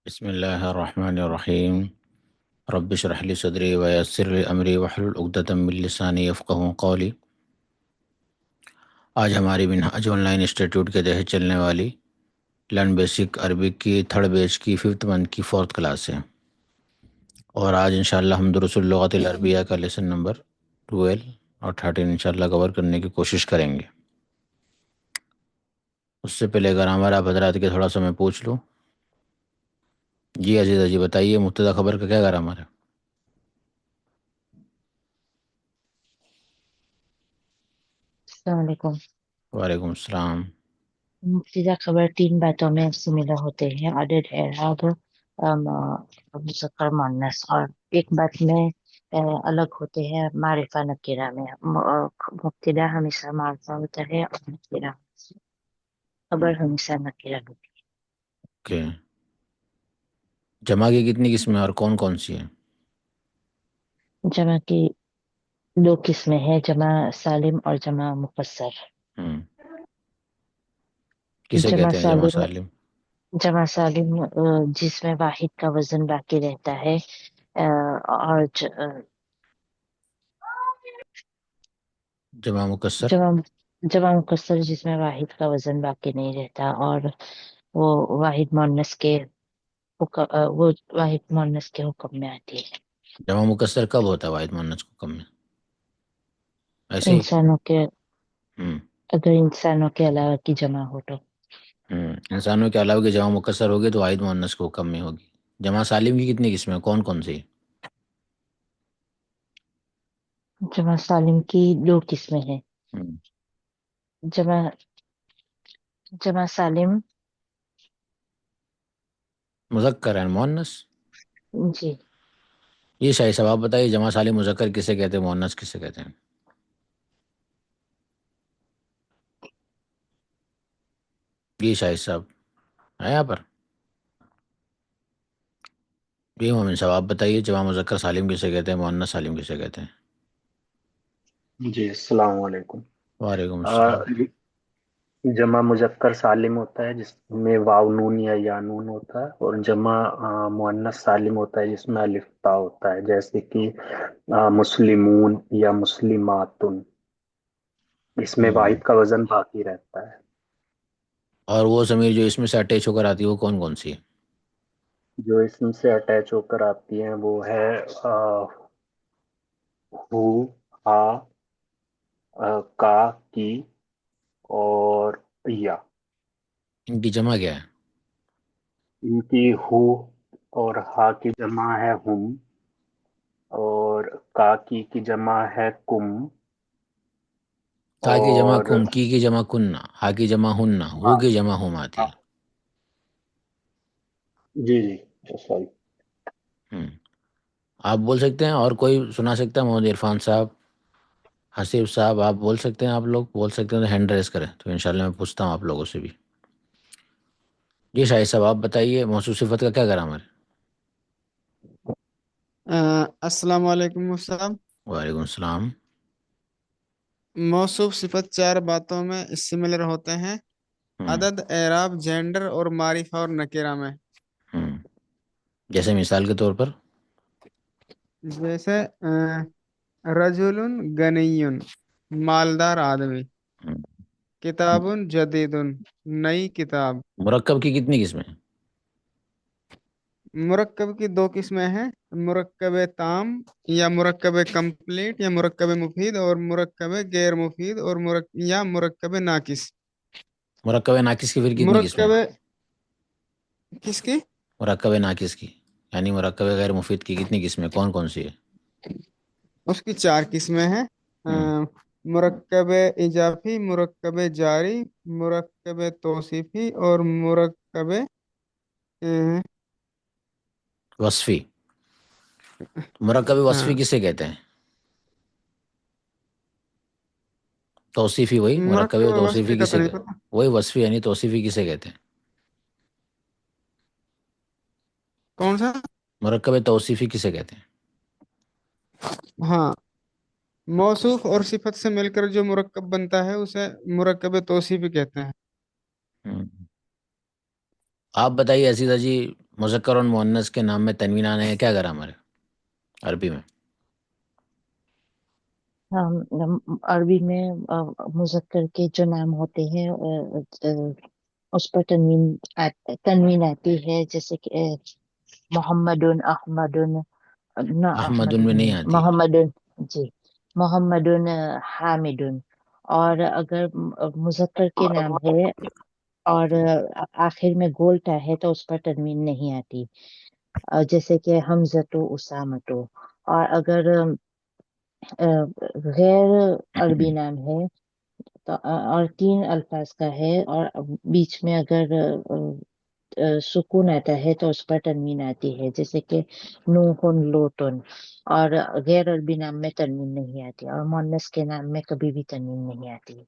بسم اللہ الرحمن الرحیم رب اشرح لی صدری ویسر لی امری واحلل عقدۃ من لسانی یفقہوا قولی۔ آج ہماری منہاج آن لائن انسٹیٹیوٹ کے تحت چلنے والی لرن بیسک عربک کی تھرڈ بیچ کی 5th منتھ کی 4th کلاس ہے، اور آج انشاءاللہ ہم دروس اللغت العربیہ کا لیسن نمبر 12 اور 13 انشاءاللہ کور کرنے کی کوشش کریں گے۔ اس سے پہلے گرامر آپ حضرات کے تھوڑا سا میں پوچھ لوں۔ جی عزیزہ جی بتائیے، مبتدا خبر کا کیا گرامر ہے؟ السلام علیکم۔ وعلیکم السلام۔ مبتدا خبر تین باتوں میں سملر ہوتے ہیں: عدد، اعراب، مذکر مؤنث، اور ایک بات میں الگ ہوتے ہیں معرفہ نکرہ میں۔ مبتدا ہمیشہ معرفہ ہوتا ہے اور نکرہ خبر ہمیشہ نکرہ ہوتی اوکے، جمع کی کتنی قسمیں اور کون کون سی ہیں؟ ہے۔ جمع کی دو قسمیں ہیں: جمع سالم اور جمع مقصر۔ ہم، کسے جمع کہتے ہیں جمع سالم سالم؟ جمع سالم جس میں واحد کا وزن باقی رہتا ہے، اور جمع مکسر؟ جمع جمع مکسر جس میں واحد کا وزن باقی نہیں رہتا، اور وہ واحد مؤنث کے وہ واحد مؤنث کے حکم میں آتی ہے۔ جمع مکسر کب ہوتا ہے واحد مؤنث کو کم میں؟ ایسے ہی؟ انسانوں کے ہم، اگر انسانوں کے علاوہ کی جمع ہو تو۔ انسانوں کے علاوہ کی جمع مکسر ہوگی تو واحد مؤنث کو کم میں ہوگی۔ جمع سالم کی کتنی قسمیں کون کون سی؟ جمع سالم کی دو قسمیں ہیں: ہم، جمع جمع سالم مذکر ہے مؤنث؟ جی یہ شاہی صاحب آپ بتائیے، جمع سالم مذکر کسے کہتے ہیں، مؤنث کسے کہتے ہیں؟ یہ شاہد صاحب ہے یہاں پر؟ جی مومن صاحب آپ بتائیے، جمع مذکر سالم کسے کہتے ہیں، مؤنث سالم کسے کہتے ہیں؟ جی السلام علیکم۔ وعلیکم السلام۔ جمع مذکر سالم ہوتا ہے جس میں واو نون یا نون ہوتا ہے، اور جمع مؤنث سالم ہوتا ہے جس میں الف تا ہوتا ہے، جیسے کہ مسلمون یا مسلماتن، اس میں ہم، واحد کا وزن باقی رہتا ہے۔ اور وہ ضمیر جو اس میں سے اٹیچ ہو کر آتی ہے وہ کون کون سی ہے؟ جو اسم سے اٹیچ ہو کر آتی ہیں وہ ہے ہو، ہا، کا، کی اور یا۔ ان کی جمع کیا ہے؟ ان کی ہو اور ہا کی جمع ہے ہم، اور کا کی جمع ہے کم، تا کی جمع اور کم، کی جمع کننا، ہا کی جمع ہننا، ہو ہاں کی جمع ہم آتی ہاں ہے۔ جی جی سوری۔ ہم، آپ بول سکتے ہیں، اور کوئی سنا سکتا ہے؟ محمد عرفان صاحب، حسیب صاحب آپ بول سکتے ہیں، آپ لوگ بول سکتے ہیں تو ہینڈ ریز کریں تو انشاءاللہ میں پوچھتا ہوں آپ لوگوں سے بھی۔ جی شاہد صاحب آپ بتائیے، موصوف صفت کا کیا گرامر ہے؟ السلام علیکم صاحب۔ وعلیکم السلام۔ موصوف صفت چار باتوں میں سملر ہوتے ہیں: ہم، عدد، اعراب، جینڈر اور معرفہ اور نکرہ میں۔ ہم، جیسے مثال کے طور پر؟ جیسے رجل غنی، مالدار آدمی، ہم، کتاب جدید، نئی کتاب۔ مرکب کی کتنی قسمیں ہیں؟ مرکب کی دو قسمیں ہیں: مرکب تام یا مرکب کمپلیٹ یا مرکب مفید، اور مرکب غیر مفید اور یا مرکب ناقص۔ مرکب ناقص کی پھر کتنی قسمیں مرکب ہیں؟ کس کی؟ مرکب ناقص کی یعنی مرکب غیر مفید کی کتنی قسمیں کون کون سی ہے؟ اس کی چار قسمیں ہیں: ہم، مرکب اضافی، مرکب جاری، مرکب توصیفی اور مرکب وصفی۔ مرکب وصفی ہاں کسے کہتے ہیں؟ توصیفی وہی مرکب مرکب توصیفی وصفی کا تو کسے نہیں کہتے پتا وہی وصفی یعنی توصیفی کسے کہتے ہیں؟ کون سا۔ مرکب توصیفی کسے کہتے ہیں؟ ہاں، موصوف اور صفت سے مل کر جو مرکب بنتا ہے اسے مرکب توصیفی کہتے ہیں۔ ہم، آپ بتائیے عزیزہ جی، مذکر اور مؤنث کے نام میں تنوین آنے کا کیا گرامر ہے عربی میں؟ عربی میں مذکر کے جو نام ہوتے ہیں اس پر تنوین آتی ہے، جیسے کہ محمد، احمد، نہ احمد احمد ان میں نہیں نہیں، آتی ہے۔ محمد، جی، محمد، حامد، اور اگر مذکر کے نام ہے اور آخر میں گولٹا ہے تو اس پر تنوین نہیں آتی، جیسے کہ حمزہ، اسامہ، اور اگر غیر عربی نام ہے تو اور 3 الفاظ کا ہے اور بیچ میں اگر سکون آتا ہے تو اس پر تنوین آتی ہے، جیسے کہ نوح، لوطن، اور غیر عربی نام میں تنوین نہیں آتی، اور مؤنث کے نام میں کبھی بھی تنوین نہیں آتی۔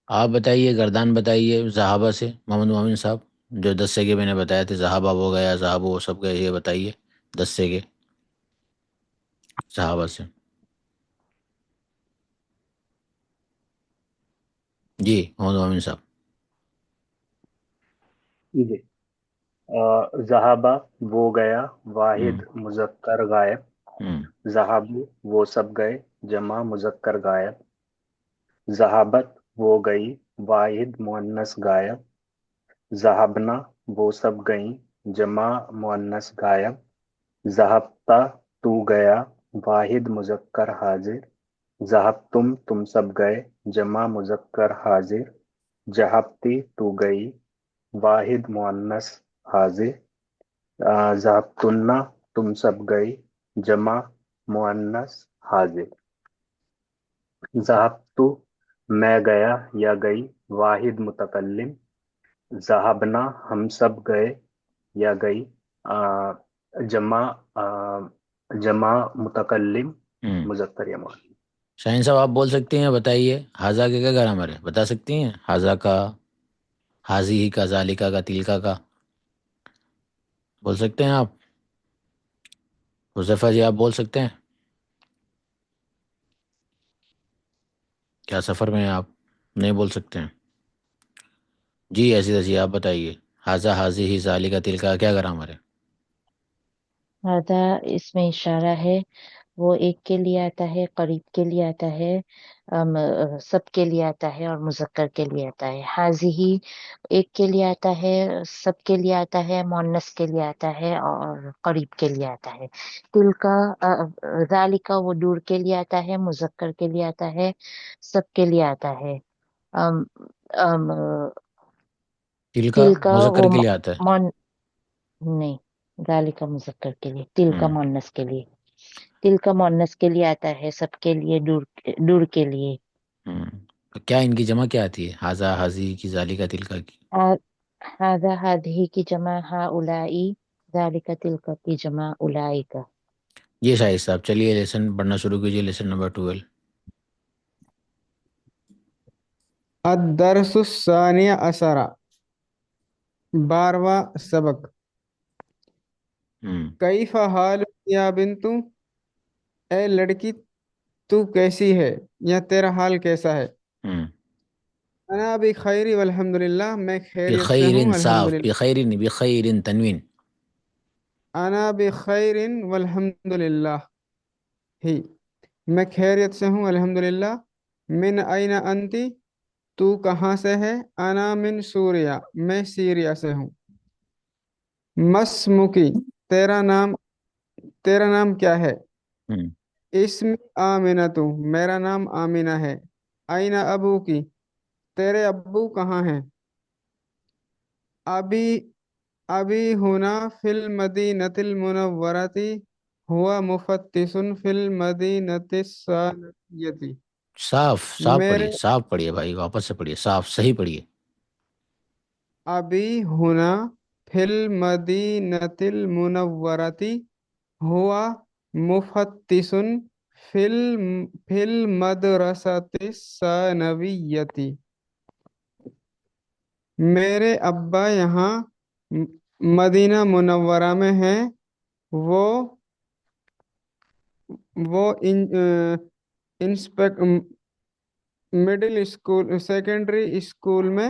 آپ بتائیے، گردان بتائیے صحابہ سے، محمد مومن صاحب، جو 10 کے میں نے بتایا تھے، صحابہ وہ گیا، صحابہ وہ سب گئے، یہ بتائیے 10 کے صحابہ سے۔ جی محمد مومن صاحب۔ جی، ذہابہ وہ گیا، واحد ہوں مذکر غائب، ہوں ذہابو وہ سب گئے، جمع مذکر غائب، ذہابت وہ گئی، واحد مؤنث غائب، ذہبنا وہ سب گئیں، جمع مؤنث غائب، ذہبتا تو گیا، واحد مذکر حاضر، ذہبتم تم سب گئے، جمع مذکر حاضر، ذہبتی تو گئی، واحد مؤنث حاضر، ذہبتن تم سب گئی، جمع مؤنث حاضر، ذہبتو میں گیا یا گئی، واحد متکلم، ذہبنا ہم سب گئے یا گئی، جمع جمع متکلم، ہوں مذکر یا مؤنث۔ شاہین صاحب آپ بول سکتے ہیں، بتائیے حاضہ کے کیا گرامر ہے، بتا سکتی ہیں؟ حاضہ کا، حاضی ہی کا، ذالکا کا، تلکا کا بول سکتے ہیں آپ؟ حذیفہ جی آپ بول سکتے ہیں؟ کیا سفر میں ہیں آپ؟ نہیں بول سکتے ہیں؟ جی ایسی تیسی آپ بتائیے، حاضہ، حاضی ہی، ذالکا، تلکا کا کیا گرامر ہے؟ آدھا اس میں اشارہ ہے، وہ ایک کے لیے آتا ہے، قریب کے لیے آتا ہے، سب کے لیے آتا ہے، اور مذکر کے لیے آتا ہے۔ حاضی ایک کے لیے آتا ہے، سب کے لیے آتا ہے، مؤنث کے لیے آتا ہے، اور قریب کے لیے آتا ہے۔ تلکا، ذالکا وہ دور کے لیے آتا ہے، مذکر کے لیے آتا ہے، سب کے لیے آتا ہے۔ ام ام تلکا تلکا مذکر وہ کے لیے آتا ہے۔ مون نہیں، ذالکا مذکر کے لیے، تلکا ہوں مؤنث کے لیے۔ تل کا مؤنث کے لیے آتا ہے، سب کے لیے، دور دور کے لیے۔ ہوں تو کیا ان کی جمع کیا آتی ہے، حاضہ، حاضی کی، ذالکا، تلکا کی؟ ہاذا ہادھی کی جمع ہاؤلائی، ذالک تلک کی جمع اولئک۔ یہ شاہد صاحب چلیے لیسن پڑھنا شروع کیجیے، لیسن نمبر 12۔ الدرس الثانی عشر، 12واں سبق۔ ہوں کیف حال یا بنتو، اے لڑکی تو کیسی ہے یا تیرا حال کیسا ہے؟ ہوں انا بخیر والحمد للہ، میں خیریت سے بخیر ہوں الحمد صاف، للہ۔ بخیر نہیں، بخیر تنوین۔ انا بخیر والحمد للہ ہی، میں خیریت سے ہوں الحمد للہ۔ من این انتی، تو کہاں سے ہے؟ انا من سوریا، میں سیریا سے ہوں۔ مسمکی، تیرا نام، تیرا نام کیا ہے؟ ہوں اسم آمنتو، میرا نام آمینہ ہے۔ آئین ابو کی، تیرے ابو کہاں ہیں؟ ابھی، ابھی ہونا فی المدینۃ المنورۃ، ہوا مفتش فی المدینۃ الثانیہ۔ صاف صاف میرے، پڑھیے، صاف پڑھیے بھائی، واپس سے پڑھیے، صاف صحیح پڑھیے۔ ابھی ہونا فی المدینۃ المنورۃ، ہوا مفتش فی المدرسۃ الثانویۃ۔ میرے ابا یہاں مدینہ منورہ میں ہیں، وہ وہ انسپیک مڈل اسکول، سیکنڈری اسکول میں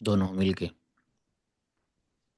دونوں مل کے؟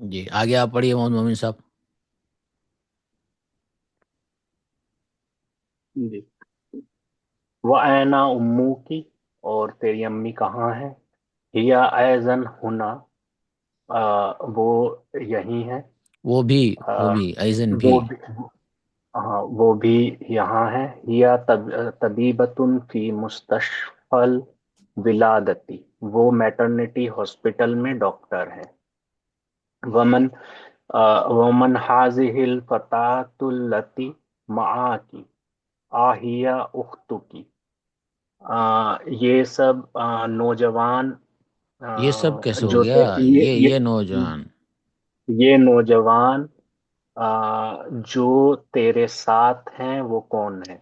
جی آگے آپ پڑھیے محمد مومن صاحب۔ جی، وہ اینا امو کی، اور تیری امی کہاں ہے؟ ہیا ایزن ہونا، وہ یہی ہے، وہ آ، بھی ایزن بھی۔ وہ بھی، ہاں وہ بھی یہاں ہے۔ ہیا طبیبتن فی مستشفى الولادتی، وہ میٹرنٹی ہاسپٹل میں ڈاکٹر ہے۔ ومن ومن هذه الفتاة التي معاکی آہیا اختکی، یہ سب نوجوان، یہ سب کیسے ہو جو گیا؟ یہ نوجوان یہ نوجوان جو تیرے ساتھ ہیں وہ کون ہے؟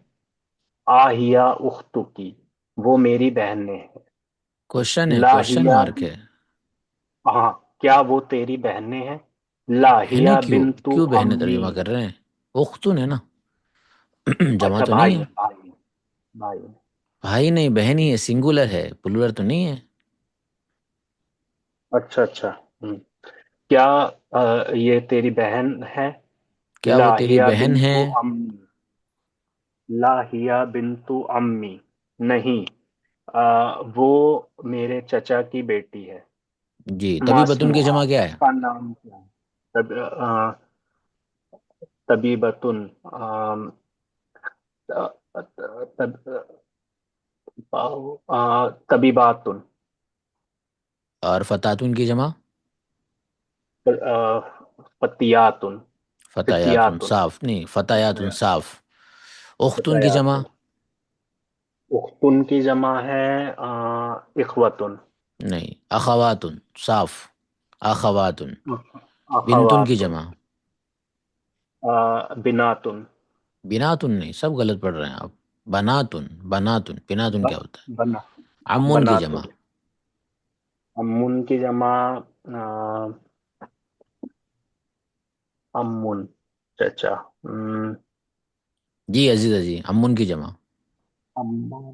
آہیا اختکی، وہ میری بہنیں ہیں۔ کوشچن ہے، کوشچن لاہیا، مارک ہے۔ ہاں کیا وہ تیری بہنیں ہیں؟ لاہیا بہنیں کیوں بنتو کیوں بہنیں امی، ترجمہ کر رہے ہیں؟ اختن ہے نا، جمع اچھا تو نہیں بھائی ہے۔ بھائی بھائی، بھائی نہیں، بہن ہی ہے، سنگولر ہے، پلورل تو نہیں ہے۔ اچھا اچھا، کیا یہ تیری بہن ہے؟ کیا وہ تیری لاہیا بہن ہے؟ بنتو امی، لاہیا بنتو امی، نہیں، وہ میرے چچا کی بیٹی ہے۔ جی طبی بتن کی معصومہ، جمع کیا اس ہے؟ کا نام کیا ہے؟ طبیبتن، طبیباتن، اور فتاتن کی جمع؟ فتیاتن، فتیاتن، فتیاتن، صاف نہیں، فتیاتن صاف۔ اختن کی جمع؟ فتیاتن، اختن کی جمع ہے اخوتن، نہیں، اخواتن صاف، اخواتن۔ بنتن کی اخواتن، جمع؟ بناتن، بناتن نہیں، سب غلط پڑھ رہے ہیں آپ۔ بناتن، بناتن، بناتن کیا ہوتا ہے؟ بنا عمن کی جمع؟ بناتن، امن کی جمع امن، چچا، جی عزیز جی، عمن کی جمع؟ اماں،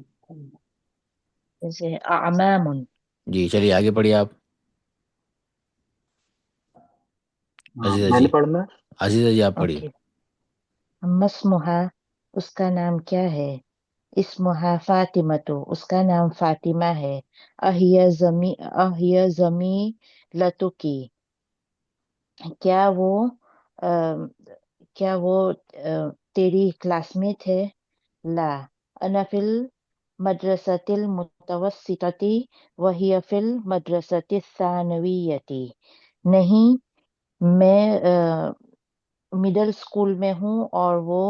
جیسے اعمام. جی چلیے آگے پڑھیے آپ عزیز میں جی۔ نے پڑھنا ہے؟ عزیز جی آپ پڑھیے۔ اوکے. مسموہا، اس کا نام کیا ہے؟ اسمہا فاطمہ، اس کا نام فاطمہ ہے۔ اہیا زمی لتکی، کیا وہ کیا وہ تیری کلاس میٹ ہے؟ لا، انا فی المدرسۃ المتوسطۃ وہی فی المدرسۃ الثانویۃ، نہیں، میں مڈل اسکول میں ہوں اور وہ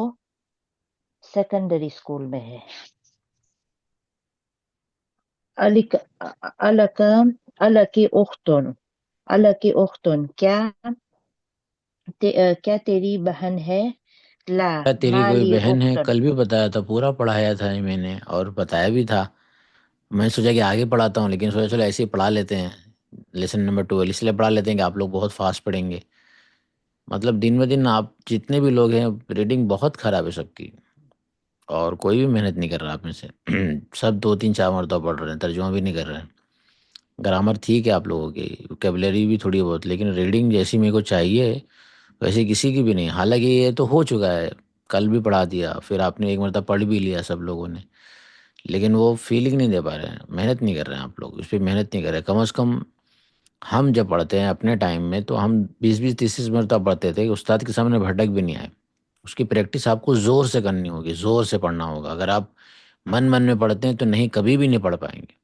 سیکنڈری اسکول میں ہے۔ الک الک الکی اختن، الکی اختن، کیا تیری بہن ہے؟ لا، کیا تیری کوئی مالی بہن ہے؟ اختن. کل بھی بتایا تھا، پورا پڑھایا تھا میں نے، اور بتایا بھی تھا۔ میں سوچا کہ آگے پڑھاتا ہوں، لیکن سوچا چلو ایسے ہی پڑھا لیتے ہیں، لیسن نمبر 12 اس لیے پڑھا لیتے ہیں کہ آپ لوگ بہت فاسٹ پڑھیں گے۔ مطلب دن بدن آپ جتنے بھی لوگ ہیں، ریڈنگ بہت خراب ہے سب کی، اور کوئی بھی محنت نہیں کر رہا آپ میں سے۔ سب 2 3 4 مرتبہ پڑھ رہے ہیں، ترجمہ بھی نہیں کر رہے ہیں۔ گرامر ٹھیک ہے آپ لوگوں کی، ووکیبلری بھی تھوڑی بہت، لیکن ریڈنگ جیسی میرے کو چاہیے ویسے کسی کی بھی نہیں۔ حالانکہ یہ تو ہو چکا ہے، کل بھی پڑھا دیا، پھر آپ نے ایک مرتبہ پڑھ بھی لیا سب لوگوں نے، لیکن وہ فیلنگ نہیں دے پا رہے ہیں، محنت نہیں کر رہے ہیں آپ لوگ، اس پہ محنت نہیں کر رہے۔ کم از کم ہم جب پڑھتے ہیں اپنے ٹائم میں تو ہم 20 20 30 30 مرتبہ پڑھتے تھے کہ استاد کے سامنے بھٹک بھی نہیں آئے۔ اس کی پریکٹس آپ کو زور سے کرنی ہوگی، زور سے پڑھنا ہوگا۔ اگر آپ من من میں پڑھتے ہیں تو نہیں، کبھی بھی نہیں پڑھ پائیں گے۔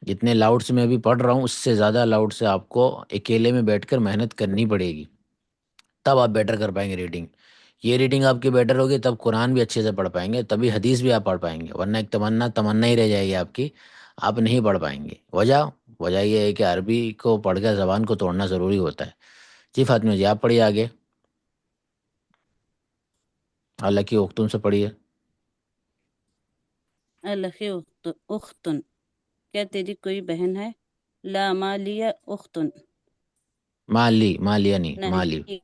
جتنے لاؤڈ سے میں ابھی پڑھ رہا ہوں، اس سے زیادہ لاؤڈ سے آپ کو اکیلے میں بیٹھ کر محنت کرنی پڑے گی، تب آپ بیٹر کر پائیں گے ریڈنگ۔ یہ ریڈنگ آپ کی بیٹر ہوگی تب قرآن بھی اچھے سے پڑھ پائیں گے، تبھی حدیث بھی آپ پڑھ پائیں گے، ورنہ ایک تمنا ہی رہ جائے گی آپ کی، آپ نہیں پڑھ پائیں گے۔ وجہ یہ ہے کہ عربی کو پڑھ کر زبان کو توڑنا ضروری ہوتا ہے۔ جی فاطمہ جی آپ پڑھیے آگے، اللہ کی اختون سے پڑھیے۔ الخی اختن، کیا تیری کوئی بہن ہے؟ لا، مالیہ اختن، مالیہ نہیں، مالی۔ نہیں،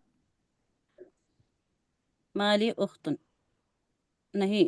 مالی اختن، نہیں،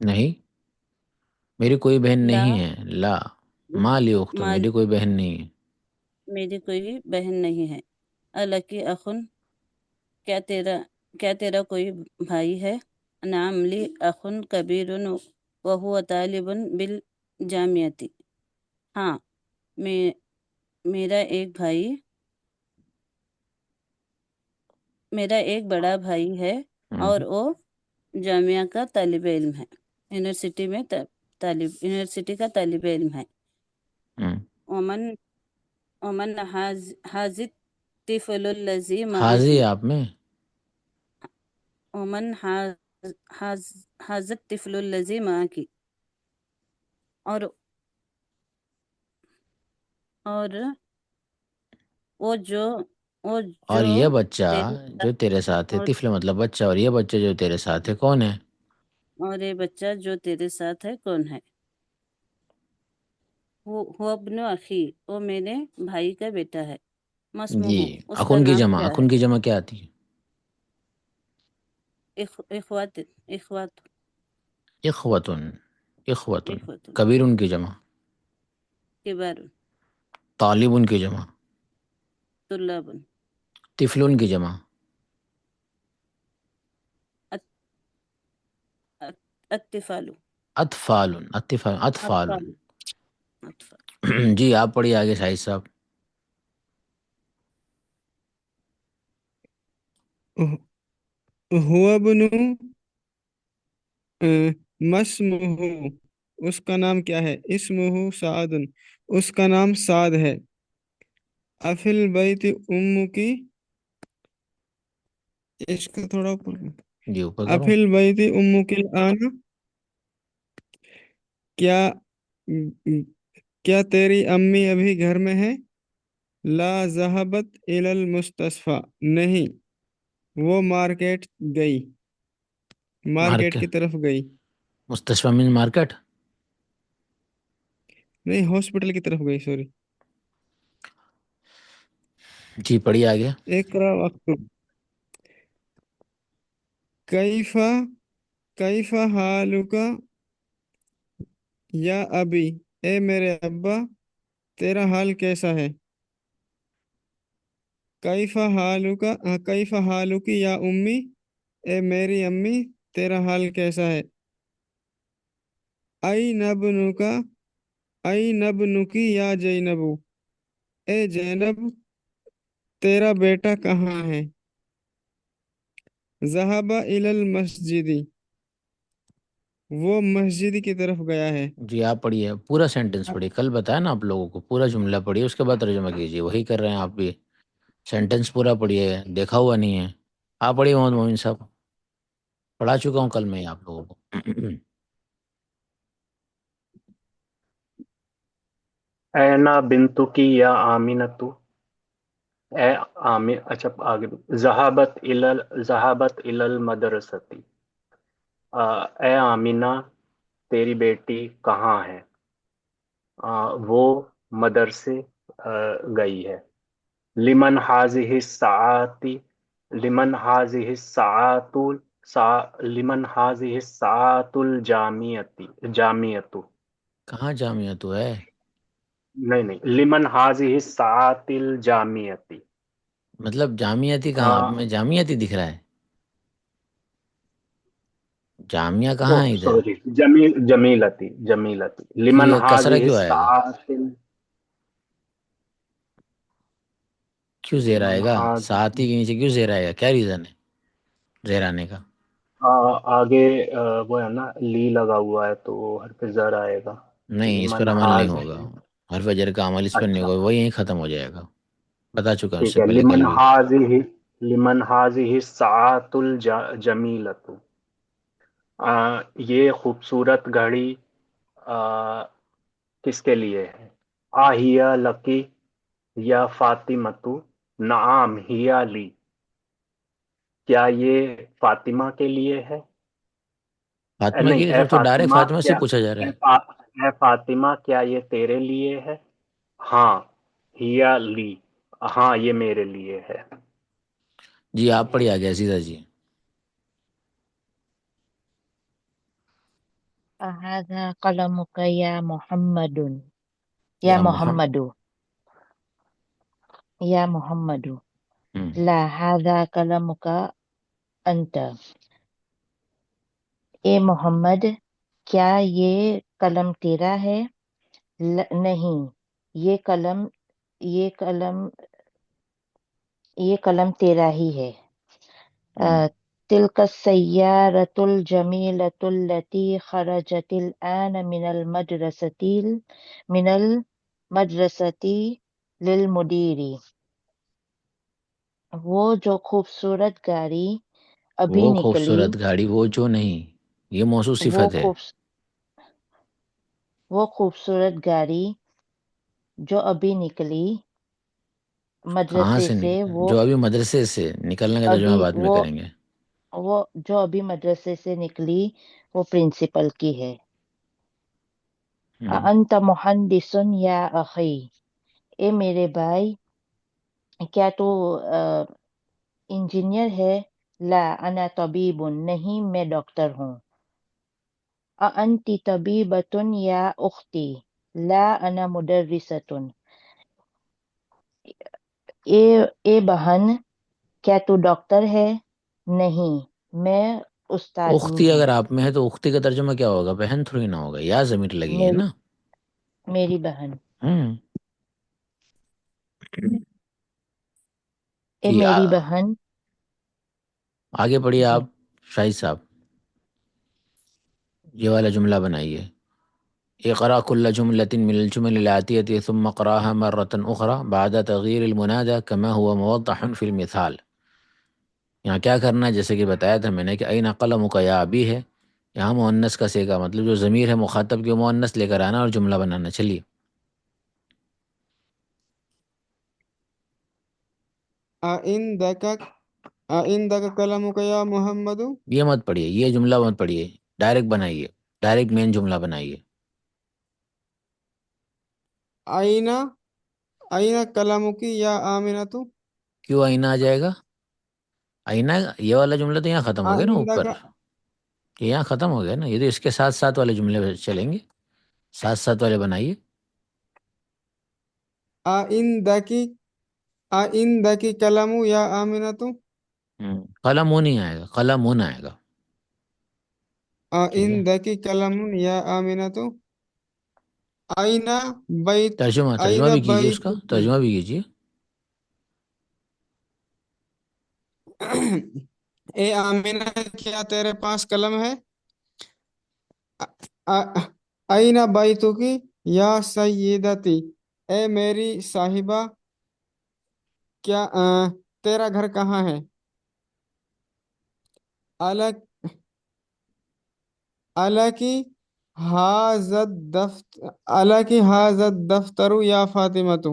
نہیں، میری کوئی بہن لا نہیں ہے. لا ما لی اختن، مال میری کوئی بہن نہیں ہے. میری کوئی بہن نہیں ہے. الکی اخن کیا تیرا کوئی بھائی ہے؟ نعم لی اخن کبیر وہو طالب بالجامعتی. ہاں، میں میرا ایک بڑا بھائی ہے اور وہ جامعہ کا طالب علم ہے، یونیورسٹی کا طالب علم ہے. ومن ومن حاز الطفل الذی حاضی معکی. آپ میں ومن حاز الطفل الذی معکی. اور وہ جو وہ اور جو یہ بچہ تیرے جو تیرے ساتھ ہے، اور طفل مطلب بچہ، اور یہ بچہ جو تیرے ساتھ ہے کون ہے؟ اور یہ بچہ جو تیرے ساتھ ہے کون ہے؟ وہ ابن اخی، وہ میرے بھائی کا بیٹا ہے. مسموح، جی. اس کا اخن کی نام جمع، کیا ہے؟ اخن کی جمع کیا آتی ہے؟ اخوات. اخوتن. اخوتن. اخوات کبیر ان کی جمع. کبار. طالب ان کی جمع. طلاب. طفل ان کی جمع. اطفال. اطفال. اطفال. اطفال. اطفال. اطفال. جی آپ پڑھیے آگے شاہد صاحب. هو ابن مسمہ، اس کا نام کیا ہے؟ اسمہ سعد، اس کا نام سعد ہے. افل بیت ام کی، اس کا تھوڑا اوپر جی اوپر کرو. افل بیت ام کی آنا، کیا کیا تیری امی ابھی گھر میں ہے؟ لا ذہبت الی المستشفى، نہیں وہ مارکیٹ گئی، مارکیٹ مارکیٹ. کی طرف گئی. مستشفی من مارکیٹ. نہیں، ہاسپٹل کی طرف گئی، سوری. جی پڑھیے آگے. اقرا وقت. کیفا کیفا حالکا یا ابی، اے میرے ابا تیرا حال کیسا ہے؟ کیفا حالکی یا امی، اے میری امی تیرا حال کیسا ہے؟ ای نبنکی یا زینبو، اے زینب تیرا بیٹا کہاں ہے؟ ذہب الی المسجد، وہ مسجد کی طرف گیا ہے. جی آپ پڑھیے پورا سینٹنس پڑھیے، کل بتایا نا آپ لوگوں کو پورا جملہ پڑھیے، اس کے بعد ترجمہ کیجیے، وہی کر رہے ہیں آپ بھی. سینٹنس پورا پڑھیے، دیکھا ہوا نہیں ہے. آپ پڑھیے محمد مومن صاحب، پڑھا چکا ہوں کل میں ہی آپ لوگوں کو. اینا بنتو کی یا آمینتو، اے اچھا آگے ذہابت الی المدرستی. اے آمینہ تیری بیٹی کہاں ہے؟ وہ مدرسے گئی ہے. لمن حاضہ الساعتی، لمن حاضہ الساعت لمن حاضہ الساعت جامعتو. کہاں جامعہ تو ہے؟ نہیں، لمن حاضہ الساعت الجامعتی. مطلب جامعتی کہاں؟ آپ میں جامعتی دکھ رہا ہے، جامعہ کہاں ہے ادھر؟ سوری، جمیلتی. پھر لمن یہ کسرہ حاضہ کیوں آئے گا؟ الساعت، کیوں زیر آئے لمن گا؟ حاضہ، ساتھی کے نیچے کیوں زیر آئے گا؟ کیا ریزن ہے زیر آنے کا؟ آگے وہ ہے نا لی لگا ہوا ہے تو حرف زر آئے گا. نہیں، اس پر لمن عمل نہیں حاضہ، ہوگا. حرف جر کا عمل اس پر نہیں اچھا ہوگا، وہ یہیں ختم ہو جائے گا. بتا چکا ہوں اس ٹھیک سے ہے. پہلے کل بھی. لمن حاضہ الساعت الجمیلۃ. یہ خوبصورت گھڑی کس کے لیے ہے؟ آہیا لکی یا فاطمتو، نعام ہیا لی، کیا یہ فاطمہ کے لیے ہے؟ فاطمہ نہیں، کی اے طرف تو ڈائریکٹ فاطمہ فاطمہ سے کیا، پوچھا جا رہا اے ہے. اے فاطمہ کیا یہ تیرے لیے ہے؟ ہاں، ہیا لی، ہاں یہ میرے لیے ہے. جی آپ پڑھیے آگے عزیزہ جی. هذا قلمك يا محمد يا یا محمد. محمد يا محمد ہم. لا هذا قلمك أنت اے محمد کیا یہ قلم تیرا ہے؟ نہیں، یہ قلم یہ قلم یہ قلم تیرا ہی ہے۔ ہم. تلك السيارة الجميلة التي خرجت الآن من المدرسة للمدير۔ وہ جو خوبصورت گاڑی ابھی وہ نکلی خوبصورت گاڑی، وہ جو نہیں، یہ موصوف وہ صفت ہے. خوبصورت گاڑی جو ابھی نکلی کہاں مدرسے سے سے، وہ جو ابھی مدرسے سے نکلنے کا ترجمہ ابھی بعد میں کریں گے. وہ جو ابھی مدرسے سے نکلی وہ پرنسپل کی ہے۔ ہم. انت محدث یا اخی، اے میرے بھائی کیا تو انجینئر ہے؟ لا انا طبیب، نہیں میں ڈاکٹر ہوں۔ انت طبیبۃ یا اختی، لا انا مدرسۃ، اے بہن کیا تو ڈاکٹر ہے؟ نہیں میں استادنی اختی ہوں۔ اگر آپ میں ہے تو اختی کا ترجمہ کیا ہوگا؟ بہن تھوڑی نہ ہوگا، یا ضمیر لگی ہے میری نا. میری بہن، ہم. اے جی میری بہن۔ آگے پڑھیے جی آپ شاہد صاحب. یہ والا جملہ بنائیے. اقرأ كل جملة من الجمل الآتية ثم اقرأها مرة أخرى بعد تغيير المنادى كما هو موضح في المثال. یہاں کیا کرنا ہے؟ جیسے کہ بتایا تھا میں نے کہ این قلمک یا ابی ہے، یہاں مؤنث کا صیغہ، مطلب جو ضمیر ہے مخاطب کی مؤنث لے کر آنا اور جملہ بنانا. چلیے. عندك قلمك يا محمد؟ یہ مت پڑھیے، یہ جملہ مت پڑھیے، ڈائریکٹ بنائیے، ڈائریکٹ مین جملہ بنائیے. أين قلمك يا آمنة؟ کیوں آئینہ آ جائے گا؟ آئینہ یہ والا جملہ تو یہاں ختم ہو گیا نا اوپر، عندك یہ یہاں ختم ہو گیا نا. یہ تو اس کے ساتھ ساتھ والے جملے چلیں گے، ساتھ ساتھ والے بنائیے. عندك عندك قلم يا آمنة؟ قلم وہ نہیں آئے گا، قلم اون آئے گا. ٹھیک ہے. عندك قلم يا آمنة؟ أين بيت ترجمہ أين بھی کیجیے، اس کا بيتك؟ ترجمہ بھی کیجیے. اے آمنہ کیا تیرے پاس قلم ہے؟ أين بيتك یا سیدتی، اے میری صاحبہ کیا تیرا گھر کہاں ہے؟ الکی حاضر دفتر یا فاطمہ تو،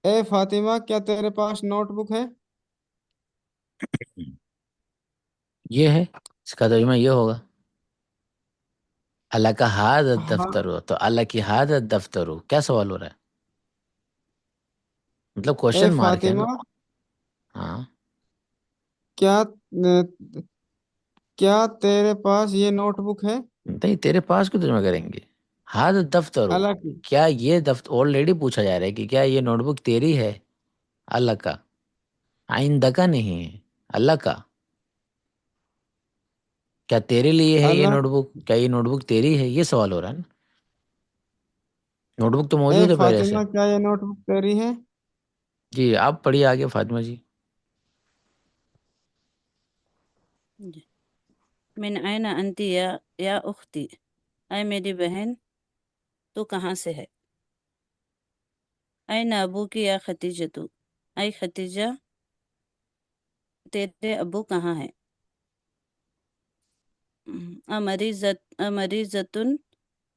اے فاطمہ کیا تیرے پاس نوٹ بک ہے؟ یہ ہے، اس کا ترجمہ یہ ہوگا اللہ کا ہاتھ ہاں دفتر ہو، تو اللہ کی ہاتھ دفتر ہو، کیا سوال ہو رہا ہے؟ مطلب اے کوشچن مارک ہے نا. فاطمہ ہاں. کیا کیا تیرے پاس یہ نوٹ بک ہے؟ نہیں، تیرے پاس کو ترجمہ کریں گے. ہاتھ دفتر ہو، الکی کیا یہ دفتر آلریڈی پوچھا جا رہا ہے کہ کیا یہ نوٹ بک تیری ہے؟ اللہ کا، آئندہ کا نہیں ہے، اللہ کا. کیا تیرے لیے ہے یہ اللہ نوٹ بک؟ کیا یہ نوٹ بک تیری ہے؟ یہ سوال ہو رہا ہے نا. نوٹ بک تو اے موجود ہے پہلے سے. فاطمہ کیا یہ نوٹ بک تیری ہے؟ جی آپ پڑھیے آگے فاطمہ جی. جی. من أين أنت یا أختي، اے میری بہن تو کہاں سے ہے؟ أين أبوك یا ختیجۃ، اے ختیجہ تیرے ابو کہاں ہے؟ امریضۃ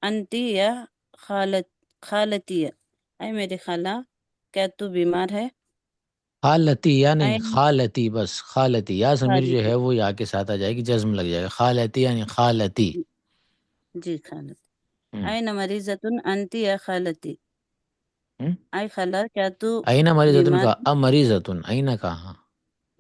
انت یا خالتی، اے میری خالہ کیا تو بیمار ہے؟ خالتی یا نہیں، این خالتی بس، خالتی یا ضمیر جو خالتی، ہے وہ یا کے ساتھ آ جائے گی، جزم لگ جائے گا. خالتی یعنی خالتی. جی خالتی. ہم. این مریضۃ انت یا خالتی، ہم؟ اے خالہ کیا تو اینا مریضتن بیمار کا ہے؟ امریضتن، اینا کہاں؟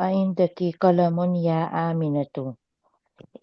عندك قلم يا آمنة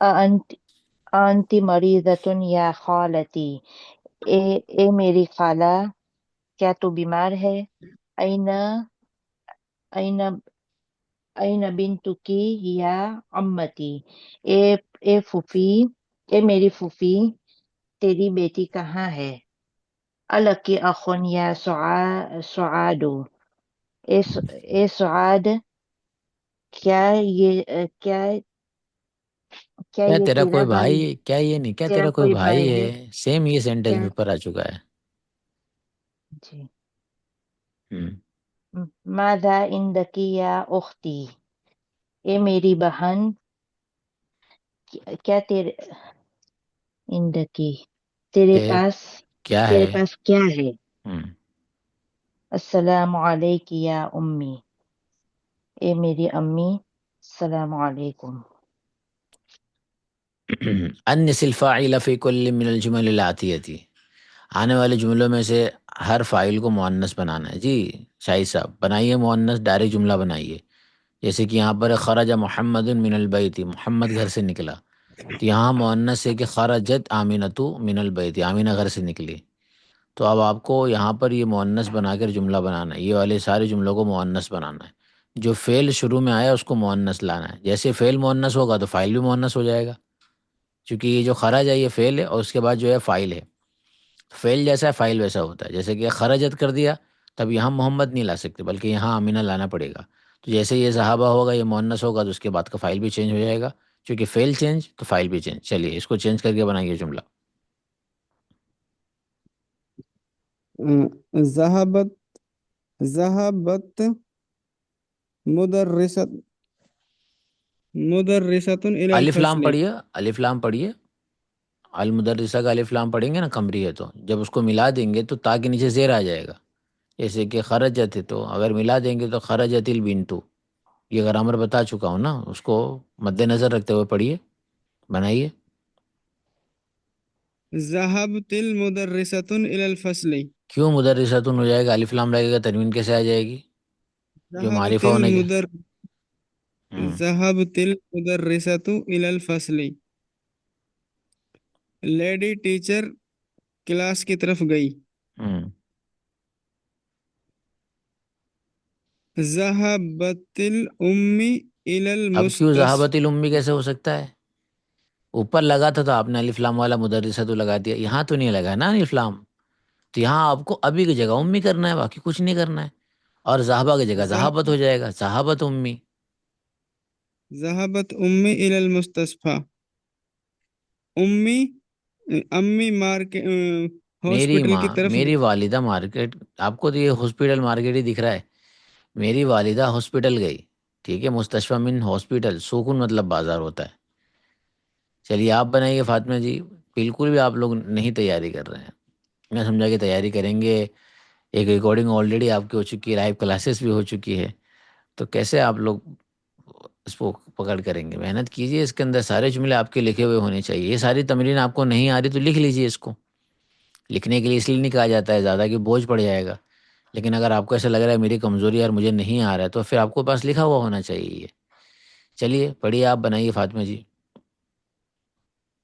انت انت مریضتن یا خالتی، اے میری خالہ کیا تو بیمار ہے؟ این این این بنتکی یا عمتی، اے پھوپھی، اے میری پھوپھی تیری بیٹی کہاں ہے؟ الکی اخن یا سعادو، اے سعاد کیا کیا کیا یہ تیرا تیرا کوئی بھائی، بھائی؟ کیا یہ نہیں، کیا تیرا تیرا کوئی کوئی بھائی بھائی ہے؟ ہے سیم یہ سینٹینس کیا؟ میں پر آ چکا ہے۔ جی، ہم۔ ماذا عندکی یا اختی، اے میری بہن کیا تیرے عندکی تیرے کہ پاس کیا تیرے ہے؟ پاس کیا ہے؟ ہم۔ السلام علیک یا امی، اے میری امی السلام علیکم۔ انس الفاعل فی کل من الجمل الآتیتی، آنے والے جملوں میں سے ہر فاعل کو مؤنث بنانا ہے۔ جی شاہد صاحب بنائیے مؤنث، ڈائریکٹ جملہ بنائیے۔ جیسے کہ یہاں پر خرج محمد من البیت، محمد گھر سے نکلا، تو یہاں مؤنث ہے کہ خرجت آمینۃ من البیت، آمینہ گھر سے نکلی۔ تو اب آپ کو یہاں پر یہ مؤنث بنا کر جملہ بنانا ہے، یہ والے سارے جملوں کو مؤنث بنانا ہے۔ جو فعل شروع میں آیا اس کو مؤنث لانا ہے، جیسے فعل مؤنث ہوگا تو فاعل بھی مؤنث ہو جائے گا، کیونکہ یہ جو خرج ہے یہ فعل ہے اور اس کے بعد جو ہے فاعل ہے۔ فعل جیسا ہے فاعل ویسا ہوتا ہے، جیسے کہ خرجت کر دیا تب یہاں محمد نہیں لا سکتے بلکہ یہاں آمینہ لانا پڑے گا۔ تو جیسے یہ صحابہ ہوگا یہ مؤنث ہوگا تو اس کے بعد کا فاعل بھی چینج ہو جائے گا، چونکہ فعل چینج تو فاعل بھی چینج۔ چلیے اس کو چینج کر کے بنائیے جملہ۔ ذهبت ذهبت مدرسة مدرسة إلى الف لام الفصل. پڑھیے، الف لام پڑھیے، المدرسہ کا الف لام پڑھیں گے نا قمری ہے تو جب اس کو ملا دیں گے تو تا کے نیچے زیر آ جائے گا، جیسے کہ خرجت ہے تو اگر ملا دیں گے تو خرجت البنتو، یہ گرامر بتا چکا ہوں نا، اس کو مد نظر رکھتے ہوئے پڑھیے، بنائیے۔ ذهبت المدرسة إلى الفصل. کیوں مدرسۃن ہو جائے گا؟ الف لام لگے گا، تنوین کیسے آ جائے گی؟ جو ذهبت معرفہ ہونے کے المدر ہوں ذهبت المدرسة إلى الفصل. لیڈی ٹیچر کلاس کی طرف گئی. ہوں ذهبت الأم إلى اب کیوں ذہابت المستشفى. الامی کیسے ہو سکتا ہے؟ اوپر لگا تھا تو آپ نے الف لام والا مدرسہ تو لگا دیا، یہاں تو نہیں لگا نا الف لام، تو یہاں آپ کو ابھی کی جگہ امی کرنا ہے، باقی کچھ نہیں کرنا ہے، اور صحابہ کی جگہ صحابت ہو جائے گا، صحابت امی۔ ذهبت أمي إلى المستشفى. امی امی میری ہاسپٹل ماں، کی طرف میری گئی. والدہ مارکیٹ، آپ کو تو یہ ہاسپٹل مارکیٹ ہی دکھ رہا ہے، میری والدہ ہاسپٹل گئی، ٹھیک ہے، مستشفیٰ من ہاسپٹل، سکون مطلب بازار ہوتا ہے۔ چلیے آپ بنائیے فاطمہ جی، بالکل بھی آپ لوگ نہیں تیاری کر رہے ہیں، میں سمجھا کہ تیاری کریں گے، ایک ریکارڈنگ آلریڈی آپ کی ہو چکی ہے، لائیو کلاسز بھی ہو چکی ہے، تو کیسے آپ لوگ اس کو پکڑ کریں گے؟ محنت کیجیے، اس کے اندر سارے جملے آپ کے لکھے ہوئے ہونے چاہیے، یہ ساری تمرین آپ کو نہیں آ رہی تو لکھ لیجیے اس کو، لکھنے کے لیے اس لیے نہیں کہا جاتا ہے زیادہ کہ بوجھ پڑ جائے گا، لیکن اگر آپ کو ایسا لگ رہا ہے میری کمزوری ہے اور مجھے نہیں آ رہا ہے تو پھر آپ کو پاس لکھا ہوا ہونا چاہیے یہ۔ چلیے پڑھیے، آپ بنائیے فاطمہ جی۔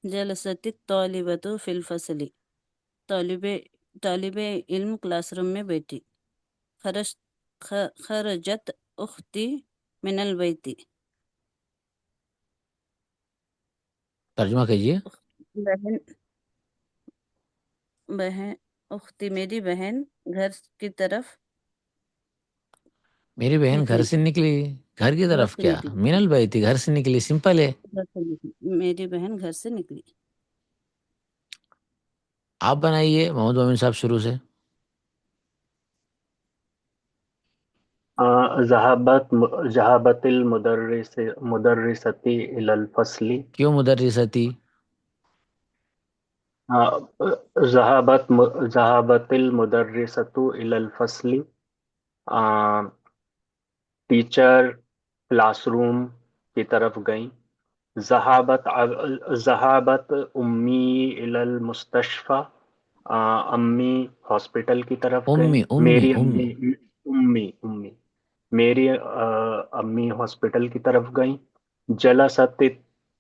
جلست الطالبۃ فی الفصل، طالب علم کلاس روم میں بیٹھی۔ خرجت اختی من البیت، ترجمہ کیجیے۔ بہن بہن اختی میری بہن گھر کی طرف میری بہن گھر نکلی، سے نکلی، گھر کی گھر طرف سے کیا؟ نکلی، من البیت، گھر سے نکلی، سمپل ہے۔ گھر سے نکلی، میری بہن گھر سے نکلی۔ آپ بنائیے محمد مومن صاحب شروع سے۔ ذهبت المدرسة إلى الفصل. کیوں مدرستی؟ ذهبت المدرسة إلى الفصل. ٹیچر کلاس روم کی طرف گئیں. ذہابت امی الی المستشفى. امی ہاسپٹل کی طرف گئیں. امی امی میری امی امی میری امی ہاسپٹل کی طرف گئیں. جلست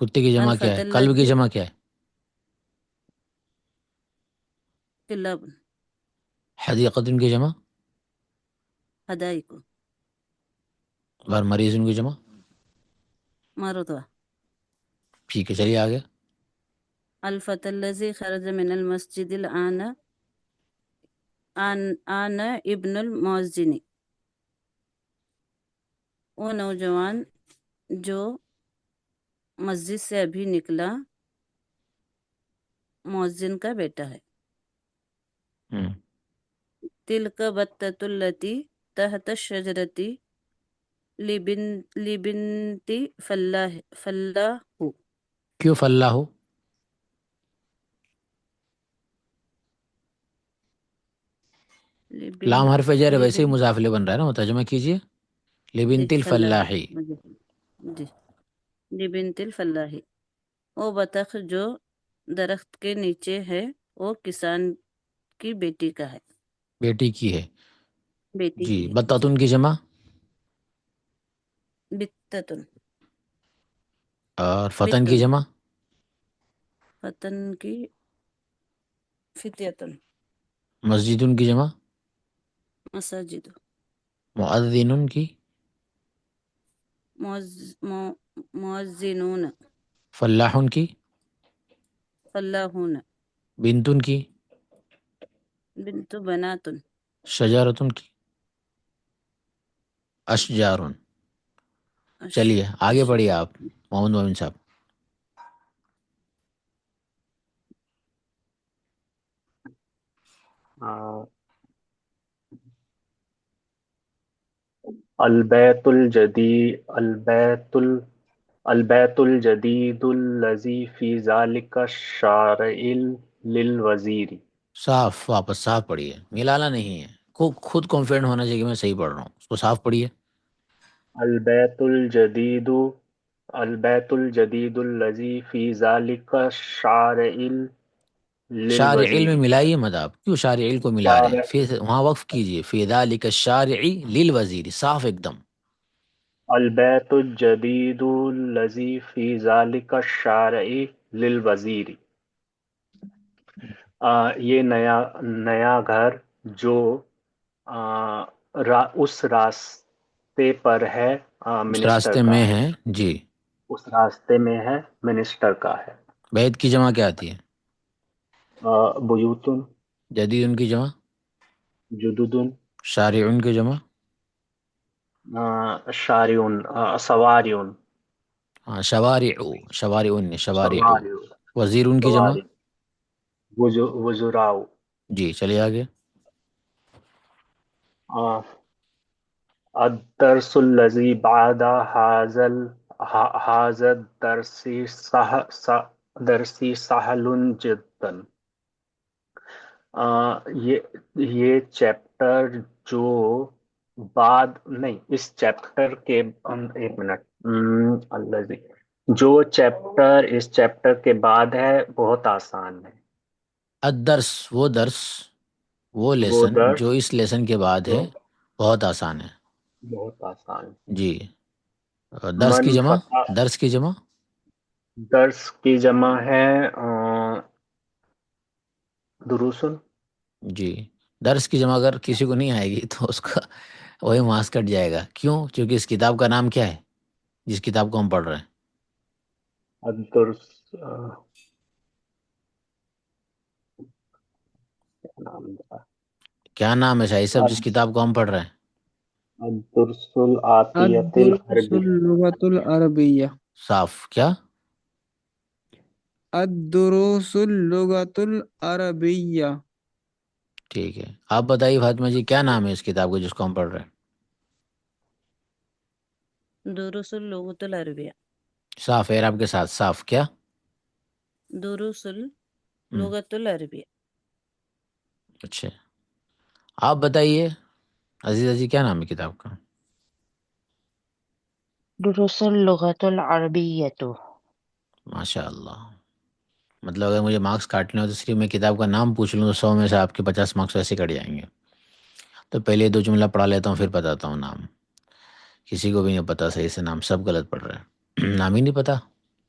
کتے کی جمع کیا ہے؟ الفتى کلب کی الذي جمع کیا ہے؟ كلاب حدیقۃ کی جمع حدائق اور مریض کی جمع. مرضى. ٹھیک ہے چلیے آگے. الفتى الذي خرج من المسجد الآن ابن المؤذن. وہ نوجوان جو مسجد سے ابھی نکلا مؤذن کا بیٹا ہے. ہم، تلك بتة التي تحت الشجرة لبنت فلاح کیوں فلاح ہو؟ لام حرف جر ہے، ویسے ہی مضاف الیہ بن رہا ہے نا، ترجمہ کیجیے. لبنت الفلاحی. جی لبنت الفلاح. وہ بطخ جو درخت کے نیچے ہے وہ کسان کی بیٹی کا ہے. بیٹی کی ہے. بیٹی جی کی ہے. بطتن کی جمع بتتن. اور فتن کی جمع فتن کی فتیتن. مسجدن کی جمع مساجد. مؤذن کی مؤذنون. فلاحن کی فلاحون. بنتن کی بنت بناتن. شجارتن کی اشجارن. چلیے آگے پڑھیے آپ محمد مومن صاحب. البیت الجدید الذی فی ذلک الشارع للوزیر. صاف واپس صاف پڑھیے، ملانا نہیں ہے. خود کانفیڈنٹ ہونا چاہیے کہ میں صحیح پڑھ رہا ہوں. اس کو صاف پڑھیے. البیت الجدید الذی فی ذلک الشارع شارع میں للوزیر. ملائیے مت، آپ کیوں شارع کو ملا رہے ہیں؟ پھر وہاں وقف کیجیے. فی ذلک الشارع للوزیر، صاف ایک دم. البیت الجدید الذی فی ذلک الشارع للوزیر. یہ نیا گھر جو اس راستے پر ہے اس منسٹر راستے کا میں ہے. ہیں. جی اس راستے میں ہے منسٹر کا ہے. بیت کی جمع کیا آتی ہے؟ بیوتن. جدید ان کی جمع جدودن. شارعن کی جمع شارعون. سواریون. ہاں شوارع شوارعن شوارع. سواریون. وزیر ان کی جمع وزراء. جی چلیے آگے. الدرس الذی بعد هذا الدرس سهل جدا. یہ چیپٹر جو بعد نہیں اس چیپٹر کے ایک منٹ الذی جو چیپٹر اس چیپٹر کے بعد ہے بہت آسان ہے. الدرس وہ درس، وہ لیسن درس جو اس لیسن کے بعد جو ہے بہت آسان ہے. بہت آسان. جی درس کی من جمع فتح. درس کی جمع درس کی جمع ہے دروسن. جی درس کی جمع اگر کسی کو نہیں آئے گی تو اس کا وہی مارکس کٹ جائے گا. کیوں؟ کیونکہ اس کتاب کا نام کیا ہے جس کتاب کو ہم پڑھ رہے ہیں؟ الدرس. کیا نام ہے شاہی صاحب جس کتاب کو ہم پڑھ رہے ہیں؟ الدرس العاطیت الدروس العربی. اللغة العربية. صاف کیا؟ الدروس اللغة العربية. ٹھیک ہے. آپ بتائیے فاطمہ جی کیا نام ہے اس کتاب کو جس کو ہم پڑھ رہے ہیں؟ دروس اللغة العربية. صاف اعراب کے ساتھ صاف کیا؟ دروس اللغة العربية. اچھا آپ بتائیے عزیزہ جی کیا نام ہے کتاب کا؟ دروس اللغة العربية. ماشاء اللہ. مطلب اگر مجھے مارکس کاٹنے ہو تو صرف میں کتاب کا نام پوچھ لوں تو 100 میں سے آپ کے 50 مارکس ویسے کٹ جائیں گے. تو پہلے 2 جملہ پڑھا لیتا ہوں پھر بتاتا ہوں نام. کسی کو بھی نہیں پتا صحیح سے نام، سب غلط پڑھ رہے ہیں. نام ہی نہیں پتا.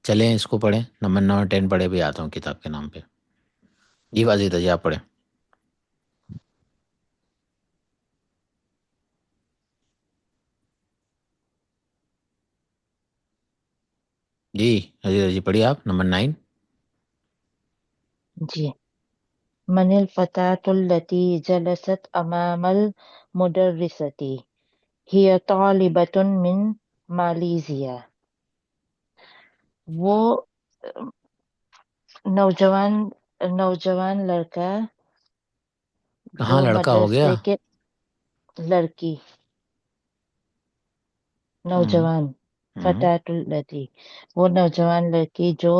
چلیں اس کو پڑھیں، نمبر 9 10 پڑھے بھی آتا ہوں کتاب کے نام پہ. جی واضح جی آپ پڑھیں. جی حضرت جی پڑھیے آپ نمبر 9. جی. من الفتاة التي جلست أمام المدرسة؟ هي طالبة من ماليزيا. وہ نوجوان لڑکا کہاں جو لڑکا ہو گیا؟ مدرسے کے لڑکی نوجوان فتاة التي وہ نوجوان لڑکی جو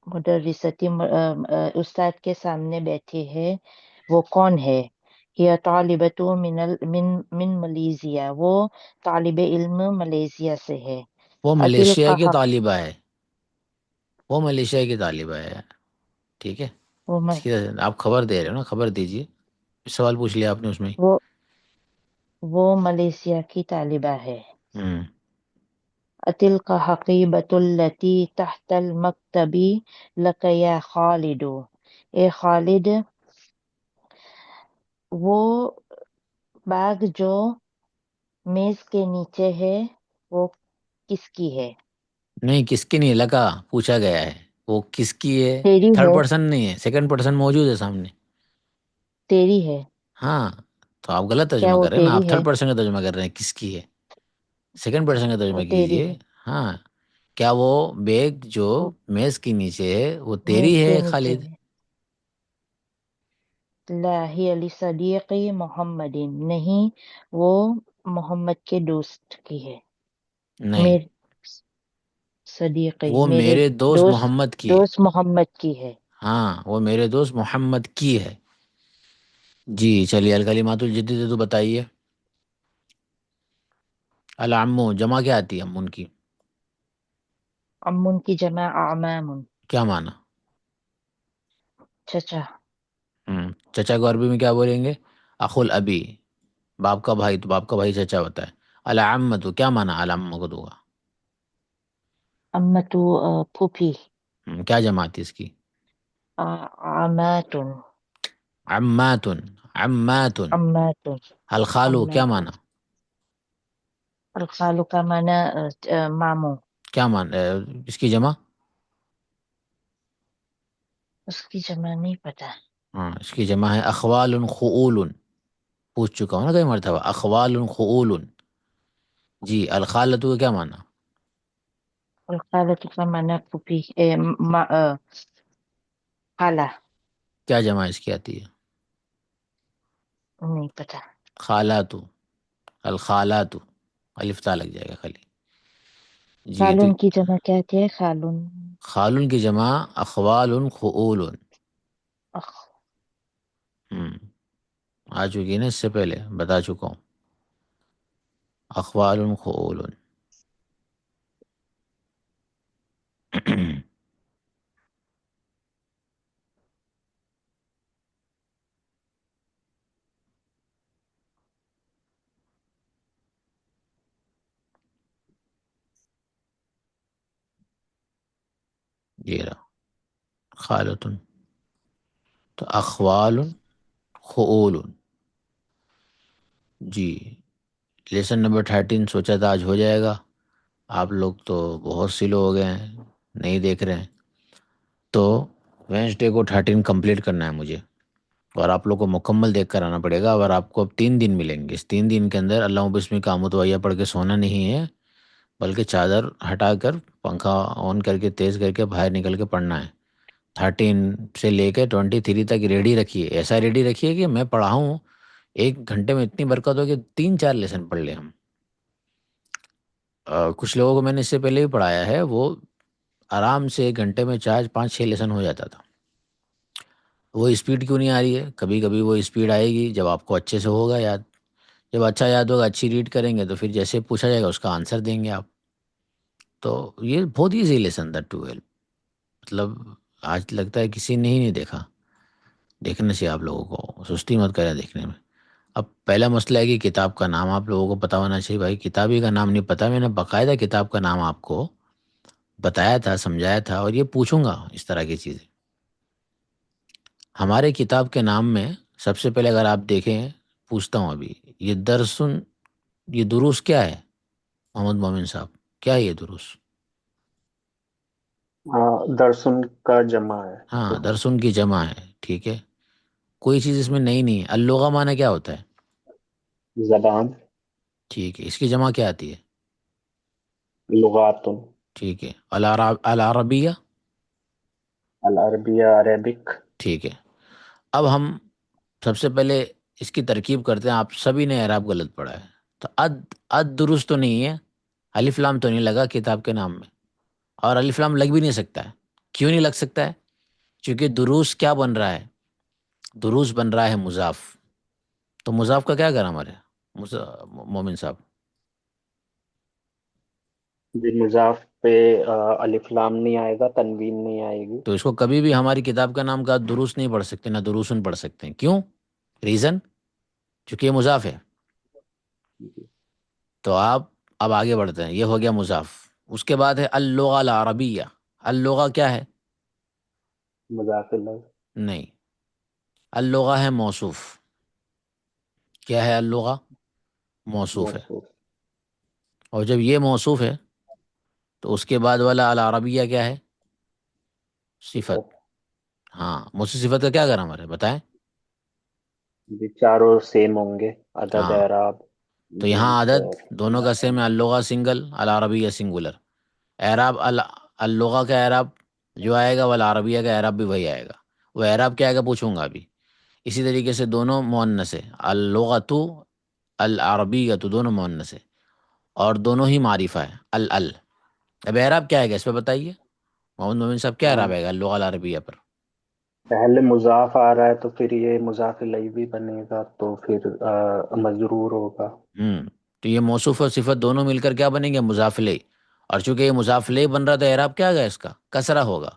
مدرستی استاد کے سامنے بیٹھے ہے، وہ کون ہے؟ یہ طالبۃ من ملیزیا، وہ طالب علم ملیزیا سے ہے. وہ ملیشیا کی اتلقى طالبہ ہے، وہ ملیشیا کی طالبہ ہے. ٹھیک ہے، اس کی آپ خبر دے رہے ہو نا، خبر دیجیے. سوال پوچھ لیا آپ نے اس میں. وہ ملیشیا کی طالبہ ہے. ہوں اتلقى حقیبۃ التي تحت المکتب لک یا خالد. اے خالد، وہ باغ جو میز کے نیچے ہے وہ کس کی ہے؟ نہیں، کس کی نہیں، لگا پوچھا گیا ہے وہ کس کی ہے. تیری تھرڈ ہے. پرسن نہیں ہے، سیکنڈ پرسن موجود ہے سامنے. تیری ہے. ہاں تو آپ غلط کیا ترجمہ وہ کر رہے ہیں نا، تیری آپ ہے؟ تھرڈ پرسن کا ترجمہ کر رہے ہیں کس کی ہے. سیکنڈ پرسن کا وہ ترجمہ تیری کیجیے. ہے. ہاں، کیا وہ بیگ جو وہ میز کے نیچے ہے وہ میز تیری کے ہے نیچے خالد؟ ہے. لا ہی لصدیقی محمد، نہیں وہ محمد کے دوست کی ہے. نہیں، میرے صدیقی، وہ میرے میرے دوست دوست محمد کی ہے. دوست محمد کی ہے. ہاں وہ میرے دوست محمد کی ہے. جی چلیے، الکلمات الجدید تو بتائیے. العمو جمع کیا آتی ہے امن کی؟ امن کی جمع اعمام. کیا معنی؟ چچا. چچا کو عربی میں کیا بولیں گے؟ اخو الابی، باپ کا بھائی، تو باپ کا بھائی چچا ہوتا ہے. العمۃ کیا معنی العمہ کو دوں گا؟ امتو پھوپھی. کیا جمع آتی ہے اس کی؟ عمات. عمات. عمات. عمات. الخالو کیا عمات. معنی؟ الخالو کا معنی ماموں. کیا معنی اس کی جمع؟ اس کی جمع نہیں پتا. ہاں اس کی جمع ہے اخوال خؤول. پوچھ چکا ہوں نا کئی مرتبہ، اخوال خؤول. جی الخالۃ کا کیا معنی؟ الخالۃ کا معنی پھوپھی خالہ. کیا جمع اس کی آتی ہے؟ نہیں پتا. خالات. الخالات الف تا لگ جائے گا خالی. جی تو خالون کی جمع کیا ہے؟ خالون. خالن کی جمع اخوال خؤول. آ چکی ہے نا، اس سے پہلے بتا چکا ہوں. اخوال خؤول. یہ رہا خالتن، تو اخوال خؤول. جی لیسن نمبر 13 سوچا تھا آج ہو جائے گا. آپ لوگ تو بہت سلو ہو گئے ہیں، نہیں دیکھ رہے ہیں. تو وینسڈے کو 13 کمپلیٹ کرنا ہے مجھے، اور آپ لوگ کو مکمل دیکھ کر آنا پڑے گا. اور آپ کو اب 3 دن ملیں گے. اس 3 دن کے اندر اللہ بسم کا متویہ پڑھ کے سونا نہیں ہے، بلکہ چادر ہٹا کر پنکھا آن کر کے تیز کر کے باہر نکل کے پڑھنا ہے. 13 سے لے کے 23 تک ریڈی رکھیے. ایسا ریڈی رکھیے کہ میں پڑھاؤں 1 گھنٹے میں اتنی برکت ہو کہ 3-4 لیسن پڑھ لیں ہم. کچھ لوگوں کو میں نے اس سے پہلے بھی پڑھایا ہے، وہ آرام سے 1 گھنٹے میں 4-5-6 لیسن ہو جاتا تھا. وہ اسپیڈ کیوں نہیں آ رہی ہے؟ کبھی کبھی وہ اسپیڈ آئے گی جب آپ کو اچھے سے ہوگا یاد. جب اچھا یاد ہوگا، اچھی ریڈ کریں گے، تو پھر جیسے پوچھا جائے گا اس کا آنسر دیں گے آپ. تو یہ بہت ایزی لیسن تھا 12. مطلب آج لگتا ہے کسی نے ہی نہیں دیکھا. دیکھنے سے آپ لوگوں کو سستی مت کریں دیکھنے میں. اب پہلا مسئلہ ہے کہ کتاب کا نام آپ لوگوں کو پتہ ہونا چاہیے. بھائی کتابی کا نام نہیں پتہ، میں نے باقاعدہ کتاب کا نام آپ کو بتایا تھا، سمجھایا تھا، اور یہ پوچھوں گا اس طرح کی چیزیں. ہمارے کتاب کے نام میں سب سے پہلے اگر آپ دیکھیں، پوچھتا ہوں ابھی، یہ درسن، یہ دروس کیا ہے محمد مومن صاحب؟ کیا ہے یہ دروس؟ درسن کا جمع ہے. ہاں، درسن کی جمع ہے. ٹھیک ہے، کوئی چیز اس میں نئی نہیں ہے. اللغہ معنی کیا ہوتا ہے؟ زبان. ٹھیک ہے، اس کی جمع کیا آتی ہے؟ لغات. ٹھیک ہے. العربیہ. العربیہ عربک. ٹھیک ہے. اب ہم سب سے پہلے اس کی ترکیب کرتے ہیں. آپ سبھی نے اعراب غلط پڑھا ہے. تو اد درست تو نہیں ہے، الف لام تو نہیں لگا کتاب کے نام میں، اور الف لام لگ بھی نہیں سکتا ہے. کیوں نہیں لگ سکتا ہے؟ کیونکہ دروس کیا بن رہا ہے؟ دروس بن رہا ہے مضاف. تو مضاف کا کیا گرامر ہے مومن صاحب؟ جی، مضاف پہ الف لام نہیں آئے گا، تنوین نہیں آئے گی. تو اس کو کبھی بھی ہماری کتاب کا نام کا دروس نہیں پڑھ سکتے، نہ دروسن پڑھ سکتے ہیں. کیوں؟ ریزن، چونکہ یہ مضاف ہے. تو آپ اب آگے بڑھتے ہیں. یہ ہو گیا مضاف. اس کے بعد ہے اللغہ العربیہ. اللغہ کیا ہے؟ مضاف الگ. نہیں، اللغہ ہے موصوف. کیا ہے اللغہ؟ موصوف ہے. موصوف. اور جب یہ موصوف ہے تو اس کے بعد والا العربیہ کیا ہے؟ صفت. صفت. ہاں، موصوف صفت کا کیا گرامر ہے بتائیں؟ جی، چاروں سیم ہوں گے. عدد، ہاں، اعراب، تو یہاں جنس عدد اور دونوں کا سیم ہے. اللغہ سنگل، العربیہ سنگولر. اعراب اللغہ کا اعراب جو آئے گا، والعربیہ کا اعراب بھی وہی آئے گا. وہ اعراب کیا آئے گا پوچھوں گا ابھی. اسی طریقے سے دونوں مؤنث ہے. اللغۃ العربیۃ دونوں مؤنث ہے، اور دونوں ہی معرفہ ہے. اب اعراب کیا آئے گا اس پہ بتائیے محمد مومن صاحب؟ کیا اعراب آئے گا اللغہ العربیہ پر؟ پہلے مضاف آ رہا ہے تو پھر یہ مضاف الیہ بھی بنے گا، تو پھر مجرور ہوگا. تو یہ موصوف اور صفت دونوں مل کر کیا بنیں گے؟ مضاف الیہ. اور چونکہ یہ مضاف الیہ بن رہا تو اعراب کیا آگا اس کا؟ کسرہ ہوگا.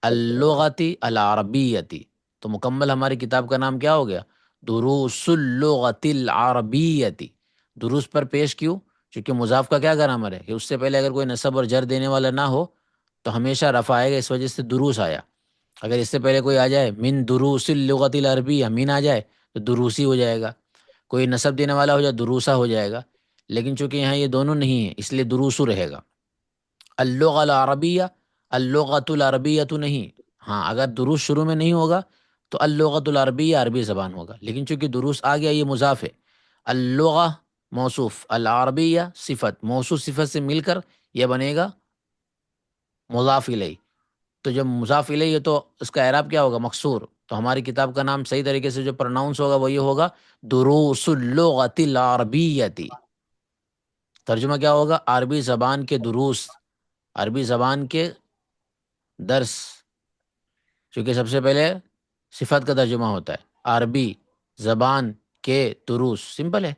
اللغتی العربیتی. تو مکمل ہماری کتاب کا نام کیا ہو گیا؟ دروس اللغت العربیتی. دروس پر پیش کیوں؟ چونکہ مضاف کا کیا گرامر ہے کہ اس سے پہلے اگر کوئی نصب اور جر دینے والا نہ ہو تو ہمیشہ رفع آئے گا. اس وجہ سے دروس آیا. اگر اس سے پہلے کوئی آ جائے من دروس اللغت العربیہ، من آ جائے تو دروسی ہو جائے گا. کوئی نصب دینے والا ہو جائے دروسا ہو جائے گا. لیکن چونکہ یہاں یہ دونوں نہیں ہیں اس لیے دروسو رہے گا. اللغہ العربیہ، اللغۃ العربیہ تو نہیں. ہاں، اگر دروس شروع میں نہیں ہوگا تو اللغۃ العربیہ عربی زبان ہوگا. لیکن چونکہ دروس آ گیا یہ مضاف ہے. اللغہ موصوف، العربیہ صفت. موصوف صفت سے مل کر یہ بنے گا مضاف الیہ. تو جب مضاف الیہ ہے تو اس کا اعراب کیا ہوگا؟ مکسور. تو ہماری کتاب کا نام صحیح طریقے سے جو پروناؤنس ہوگا وہ یہ ہوگا دروس اللغۃ العربیتی. ترجمہ کیا ہوگا؟ عربی زبان کے دروس، عربی زبان کے درس. چونکہ سب سے پہلے صفت کا ترجمہ ہوتا ہے. عربی زبان کے دروس، سمپل ہے،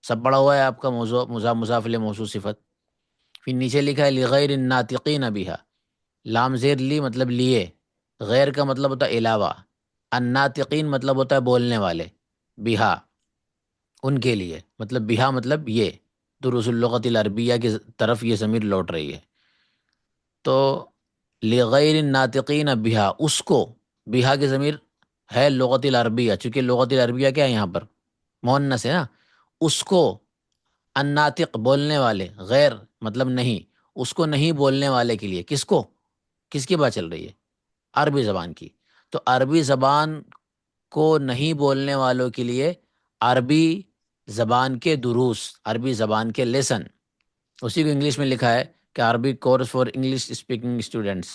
سب پڑا ہوا ہے آپ کا. موضوع مضاف الیہ موصوف صفت. پھر نیچے لکھا ہے لغیر الناطقین بہا. لام زیر لی مطلب لیے، غیر کا مطلب ہوتا ہے علاوہ، الناطقین مطلب ہوتا ہے بولنے والے، بہا ان کے لیے، مطلب بہا مطلب یہ دروس اللغت العربیہ کی طرف یہ ضمیر لوٹ رہی ہے. تو لغیر الناطقین بہا، اس کو، بہا کی ضمیر ہے لغت العربیہ، چونکہ لغت العربیہ کیا ہے یہاں پر؟ مؤنث ہے نا. اس کو، الناطق بولنے والے، غیر مطلب نہیں، اس کو نہیں بولنے والے کے لیے. کس کو؟ کس کی بات چل رہی ہے؟ عربی زبان کی. تو عربی زبان کو نہیں بولنے والوں کے لیے عربی زبان کے دروس، عربی زبان کے لیسن. اسی کو انگلش میں لکھا ہے کہ عربی course for English speaking students.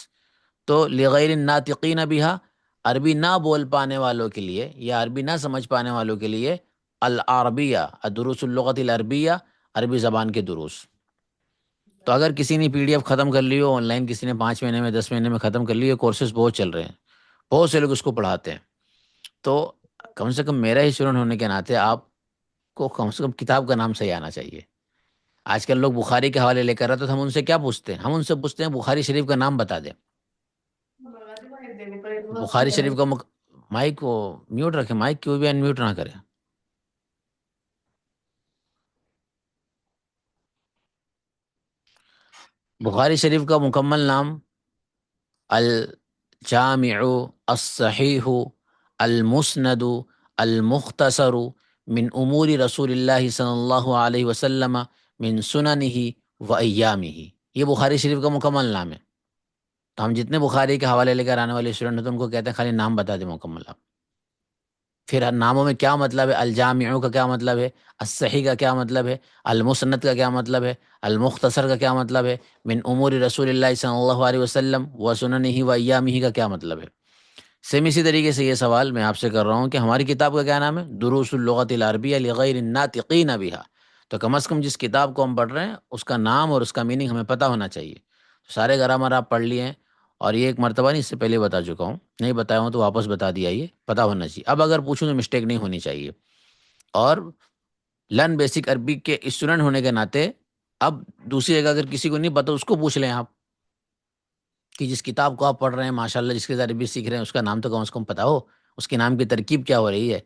تو لغیر الناطقین بہا، عربی نہ بول پانے والوں کے لیے یا عربی نہ سمجھ پانے والوں کے لیے العربیہ دروس اللغت العربیہ، عربی زبان کے دروس. تو اگر کسی نے پی ڈی ایف ختم کر لی ہو آن لائن، کسی نے 5 مہینے میں 10 مہینے میں ختم کر لی ہو، کورسز بہت چل رہے ہیں، بہت سے لوگ اس کو پڑھاتے ہیں، تو کم سے کم میرا ہی اسٹوڈنٹ ہونے کے ناطے آپ کو کم سے کم کتاب کا نام صحیح آنا چاہیے. آج کل لوگ بخاری کے حوالے لے کر رہے تو ہم ان سے کیا پوچھتے ہیں؟ ہم ان سے پوچھتے ہیں بخاری شریف کا نام بتا دیں. بخاری شریف کا مائک کو میوٹ رکھیں، مائک کیوں بھی ان میوٹ نہ کریں. بخاری شریف کا مکمل نام الجامع الصحیح المسند المختصر من امور رسول اللہ صلی اللہ علیہ وسلم من سننہ و ایامہ، یہ بخاری شریف کا مکمل نام ہے۔ تو ہم جتنے بخاری کے حوالے لے کر آنے والے اسٹوڈنٹ ہوتے ہیں ان کو کہتے ہیں خالی نام بتا دیں مکمل آپ۔ پھر ناموں میں کیا مطلب ہے، الجامع کا کیا مطلب ہے، الصحیح کا کیا مطلب ہے، المسند کا کیا مطلب ہے، المختصر کا کیا مطلب ہے، من امور رسول اللہ صلی اللہ علیہ وسلم و سننہ و ایامہ کا کیا مطلب ہے۔ سیم اسی طریقے سے یہ سوال میں آپ سے کر رہا ہوں کہ ہماری کتاب کا کیا نام ہے، دروس اللغۃ العربیہ لغیر الناطقین بہا، تو کم از کم جس کتاب کو ہم پڑھ رہے ہیں اس کا نام اور اس کا میننگ ہمیں پتہ ہونا چاہیے۔ سارے گرامر آپ پڑھ لیے ہیں، اور یہ ایک مرتبہ نہیں، اس سے پہلے بتا چکا ہوں، نہیں بتایا ہوں تو واپس بتا دیا، یہ پتہ ہونا چاہیے۔ اب اگر پوچھوں تو مسٹیک نہیں ہونی چاہیے۔ اور لرن بیسک عربی کے اسٹوڈنٹ ہونے کے ناطے اب دوسری جگہ اگر کسی کو نہیں پتا اس کو پوچھ لیں آپ، کہ جس کتاب کو آپ پڑھ رہے ہیں ماشاءاللہ جس کے ساتھ عربی سیکھ رہے ہیں اس کا نام تو کم از کم پتا ہو، اس کے نام کی ترکیب کیا ہو رہی ہے،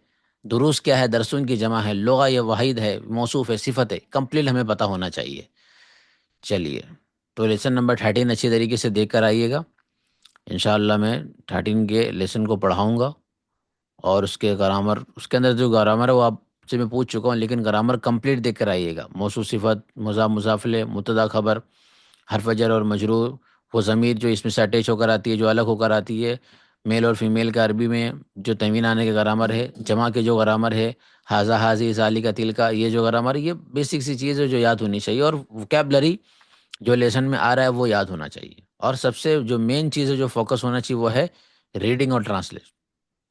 دروس کیا ہے، درسون کی جمع ہے، لغہ یا واحد ہے، موصوف ہے، صفت ہے، کمپلیٹ ہمیں پتا ہونا چاہیے۔ چلیے تو لیسن نمبر 13 اچھی طریقے سے دیکھ کر آئیے گا۔ انشاءاللہ میں 13 کے لیسن کو پڑھاؤں گا، اور اس کے گرامر، اس کے اندر جو گرامر ہے وہ آپ سے میں پوچھ چکا ہوں، لیکن گرامر کمپلیٹ دیکھ کر آئیے گا۔ موصوف صفت، مضاف مضاف الیہ، مبتدا خبر، حرف جر اور مجرور، وہ ضمیر جو اس میں سے اٹیچ ہو کر آتی ہے، جو الگ ہو کر آتی ہے، میل اور فیمیل کا عربی میں جو تنوین آنے کا گرامر ہے، جمع کے جو گرامر ہے، حاضہ حاضی ذالی کا تل کا، یہ جو گرامر ہے، یہ بیسک سی چیز ہے جو یاد ہونی چاہیے، اور وکیبلری جو لیسن میں آ رہا ہے وہ یاد ہونا چاہیے۔ اور سب سے جو مین چیز ہے جو فوکس ہونا چاہیے وہ ہے ریڈنگ اور ٹرانسلیشن،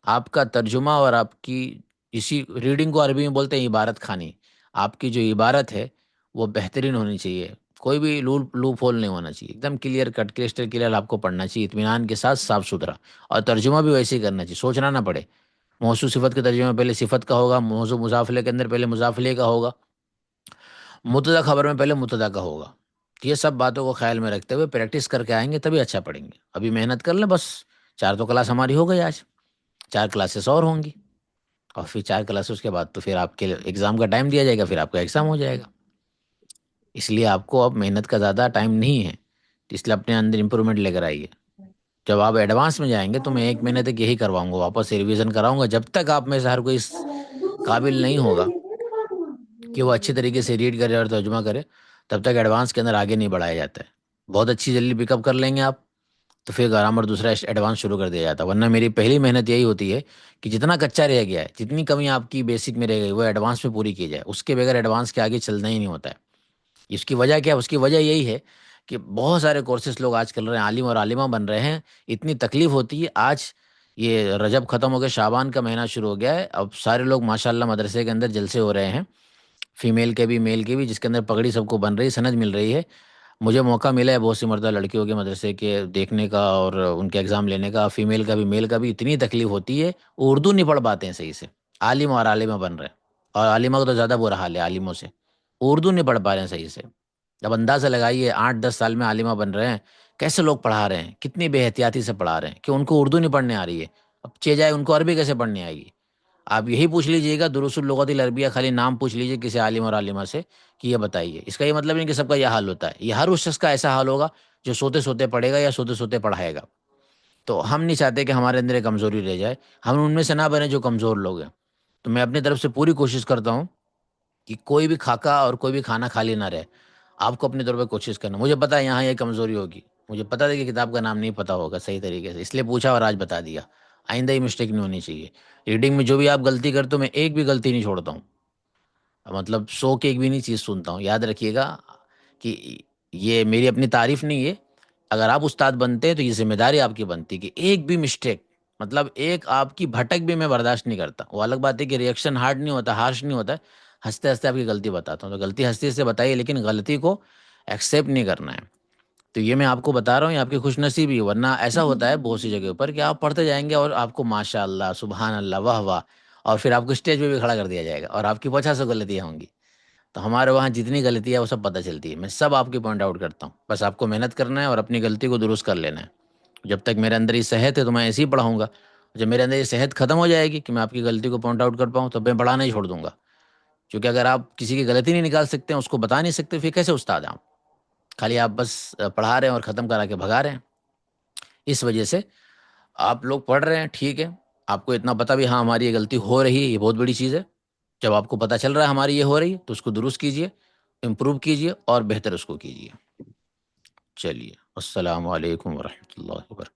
آپ کا ترجمہ اور آپ کی اسی ریڈنگ کو عربی میں بولتے ہیں عبارت خانی، آپ کی جو عبارت ہے وہ بہترین ہونی چاہیے، کوئی بھی لوپ ہول نہیں ہونا چاہیے، ایک دم کلیئر کٹ کرسٹل کلیئر آپ کو پڑھنا چاہیے، اطمینان کے ساتھ صاف ستھرا، اور ترجمہ بھی ویسے ہی کرنا چاہیے، سوچنا نہ پڑے۔ موصوف صفت کے ترجمہ پہلے صفت کا ہوگا، موضوع مضاف الیہ کے اندر پہلے مضاف الیہ کا ہوگا، مبتدا خبر میں پہلے مبتدا کا ہوگا۔ یہ سب باتوں کو خیال میں رکھتے ہوئے پریکٹس کر کے آئیں گے تبھی اچھا پڑھیں گے۔ ابھی محنت کر لیں، بس 4 تو کلاس ہماری ہو گئی، آج 4 کلاسز اور ہوں گی، اور پھر 4 کلاسز کے بعد تو پھر آپ کے ایگزام کا ٹائم دیا جائے گا، پھر آپ کا ایگزام ہو جائے گا۔ اس لیے آپ کو اب محنت کا زیادہ ٹائم نہیں ہے، اس لیے اپنے اندر امپرومنٹ لے کر آئیے۔ جب آپ ایڈوانس میں جائیں گے تو میں 1 مہینے تک یہی کرواؤں گا، واپس سے ریویژن کراؤں گا، جب تک آپ میں سے ہر کوئی اس قابل نہیں ہوگا کہ وہ اچھی طریقے سے ریڈ کرے اور ترجمہ کرے، تب تک ایڈوانس کے اندر آگے نہیں بڑھایا جاتا ہے۔ بہت اچھی جلدی پک اپ کر لیں گے آپ تو پھر گرامر دوسرا ایڈوانس شروع کر دیا جاتا ہے، ورنہ میری پہلی محنت یہی ہوتی ہے کہ جتنا کچا رہ گیا ہے، جتنی کمی آپ کی بیسک میں رہ گئی وہ ایڈوانس میں پوری کی جائے، اس کے بغیر ایڈوانس کے آگے چلنا ہی نہیں ہوتا ہے۔ اس کی وجہ کیا ہے؟ اس کی وجہ یہی ہے کہ بہت سارے کورسز لوگ آج کر رہے ہیں، عالم اور عالمہ بن رہے ہیں، اتنی تکلیف ہوتی ہے۔ آج یہ رجب ختم ہو گیا، شعبان کا مہینہ شروع ہو گیا ہے، اب سارے لوگ ماشاءاللہ مدرسے کے اندر جلسے ہو رہے ہیں، فیمیل کے بھی میل کے بھی، جس کے اندر پگڑی سب کو بن رہی، سند مل رہی ہے۔ مجھے موقع ملا ہے بہت سی مرتبہ لڑکیوں کے مدرسے کے دیکھنے کا اور ان کے ایگزام لینے کا، فیمیل کا بھی میل کا بھی، اتنی تکلیف ہوتی ہے، اردو نہیں پڑھ پاتے ہیں صحیح سے، عالم اور عالمہ بن رہے ہیں، اور عالمہ کا تو زیادہ برا حال ہے عالموں سے، اردو نہیں پڑھ پا رہے ہیں صحیح سے۔ اب اندازہ لگائیے 8-10 سال میں عالمہ بن رہے ہیں، کیسے لوگ پڑھا رہے ہیں، کتنی بے احتیاطی سے پڑھا رہے ہیں کہ ان کو اردو نہیں پڑھنے آ رہی ہے، اب جائے ان کو عربی کیسے پڑھنے آئے گی؟ آپ یہی پوچھ لیجئے گا دروس اللغۃ العربیہ، خالی نام پوچھ لیجئے کسی عالم اور عالمہ سے کہ یہ بتائیے، اس کا یہ مطلب نہیں کہ سب کا یہ حال ہوتا ہے، یہ ہر اس شخص کا ایسا حال ہوگا جو سوتے سوتے پڑھے گا یا سوتے سوتے پڑھائے گا۔ تو ہم نہیں چاہتے کہ ہمارے اندر ایک کمزوری رہ جائے، ہم ان میں سے نہ بنے جو کمزور لوگ ہیں۔ تو میں اپنی طرف سے پوری کوشش کرتا ہوں کہ کوئی بھی خاکہ اور کوئی بھی کھانا خالی نہ رہے، آپ کو اپنے طور پہ کوشش کرنا۔ مجھے پتا ہے یہاں یہ کمزوری ہوگی، مجھے پتا تھا کہ کتاب کا نام نہیں پتا ہوگا صحیح طریقے سے، اس لیے پوچھا اور آج بتا دیا، آئندہ ہی مسٹیک نہیں ہونی چاہیے۔ ریڈنگ میں جو بھی آپ غلطی کرتے ہو میں ایک بھی غلطی نہیں چھوڑتا ہوں، مطلب 100 کی ایک بھی نہیں چیز سنتا ہوں۔ یاد رکھیے گا کہ یہ میری اپنی تعریف نہیں ہے، اگر آپ استاد بنتے ہیں تو یہ ذمہ داری آپ کی بنتی کہ ایک بھی مسٹیک، مطلب ایک آپ کی بھٹک بھی میں برداشت نہیں کرتا۔ وہ الگ بات ہے کہ ریئیکشن ہارڈ نہیں ہوتا، ہارش نہیں ہوتا ہے، ہنستے ہنستے آپ کی غلطی بتاتا ہوں، تو غلطی ہنستے سے بتائیے، لیکن غلطی کو ایکسیپٹ نہیں کرنا ہے۔ تو یہ میں آپ کو بتا رہا ہوں، یہ آپ کی خوش نصیبی ہے، ورنہ ایسا ہوتا ہے بہت سی جگہ پر کہ آپ پڑھتے جائیں گے اور آپ کو ماشاء اللہ سبحان اللہ واہ واہ، اور پھر آپ کو اسٹیج پہ بھی کھڑا کر دیا جائے گا اور آپ کی 50 غلطیاں ہوں گی۔ تو ہمارے وہاں جتنی غلطی ہے وہ سب پتہ چلتی ہے، میں سب آپ کی پوائنٹ آؤٹ کرتا ہوں، بس آپ کو محنت کرنا ہے اور اپنی غلطی کو درست کر لینا ہے۔ جب تک میرے اندر یہ صحت ہے تو میں ایسے ہی پڑھاؤں گا، جب میرے اندر یہ صحت ختم ہو جائے گی کہ میں آپ کی غلطی کو پوائنٹ آؤٹ کر پاؤں تو میں پڑھانا ہی چھوڑ دوں گا، کیونکہ اگر آپ کسی کی غلطی نہیں نکال سکتے ہیں، اس کو بتا نہیں سکتے، پھر کیسے استاد ہیں آپ؟ خالی آپ بس پڑھا رہے ہیں اور ختم کرا کے بھگا رہے ہیں. اس وجہ سے آپ لوگ پڑھ رہے ہیں، ٹھیک ہے، آپ کو اتنا پتا بھی ہاں ہماری یہ غلطی ہو رہی ہے، یہ بہت بڑی چیز ہے. جب آپ کو پتا چل رہا ہے ہماری یہ ہو رہی ہے تو اس کو درست کیجئے، امپروو کیجئے اور بہتر اس کو کیجئے. چلیے، السلام علیکم ورحمۃ اللہ وبرکاتہ.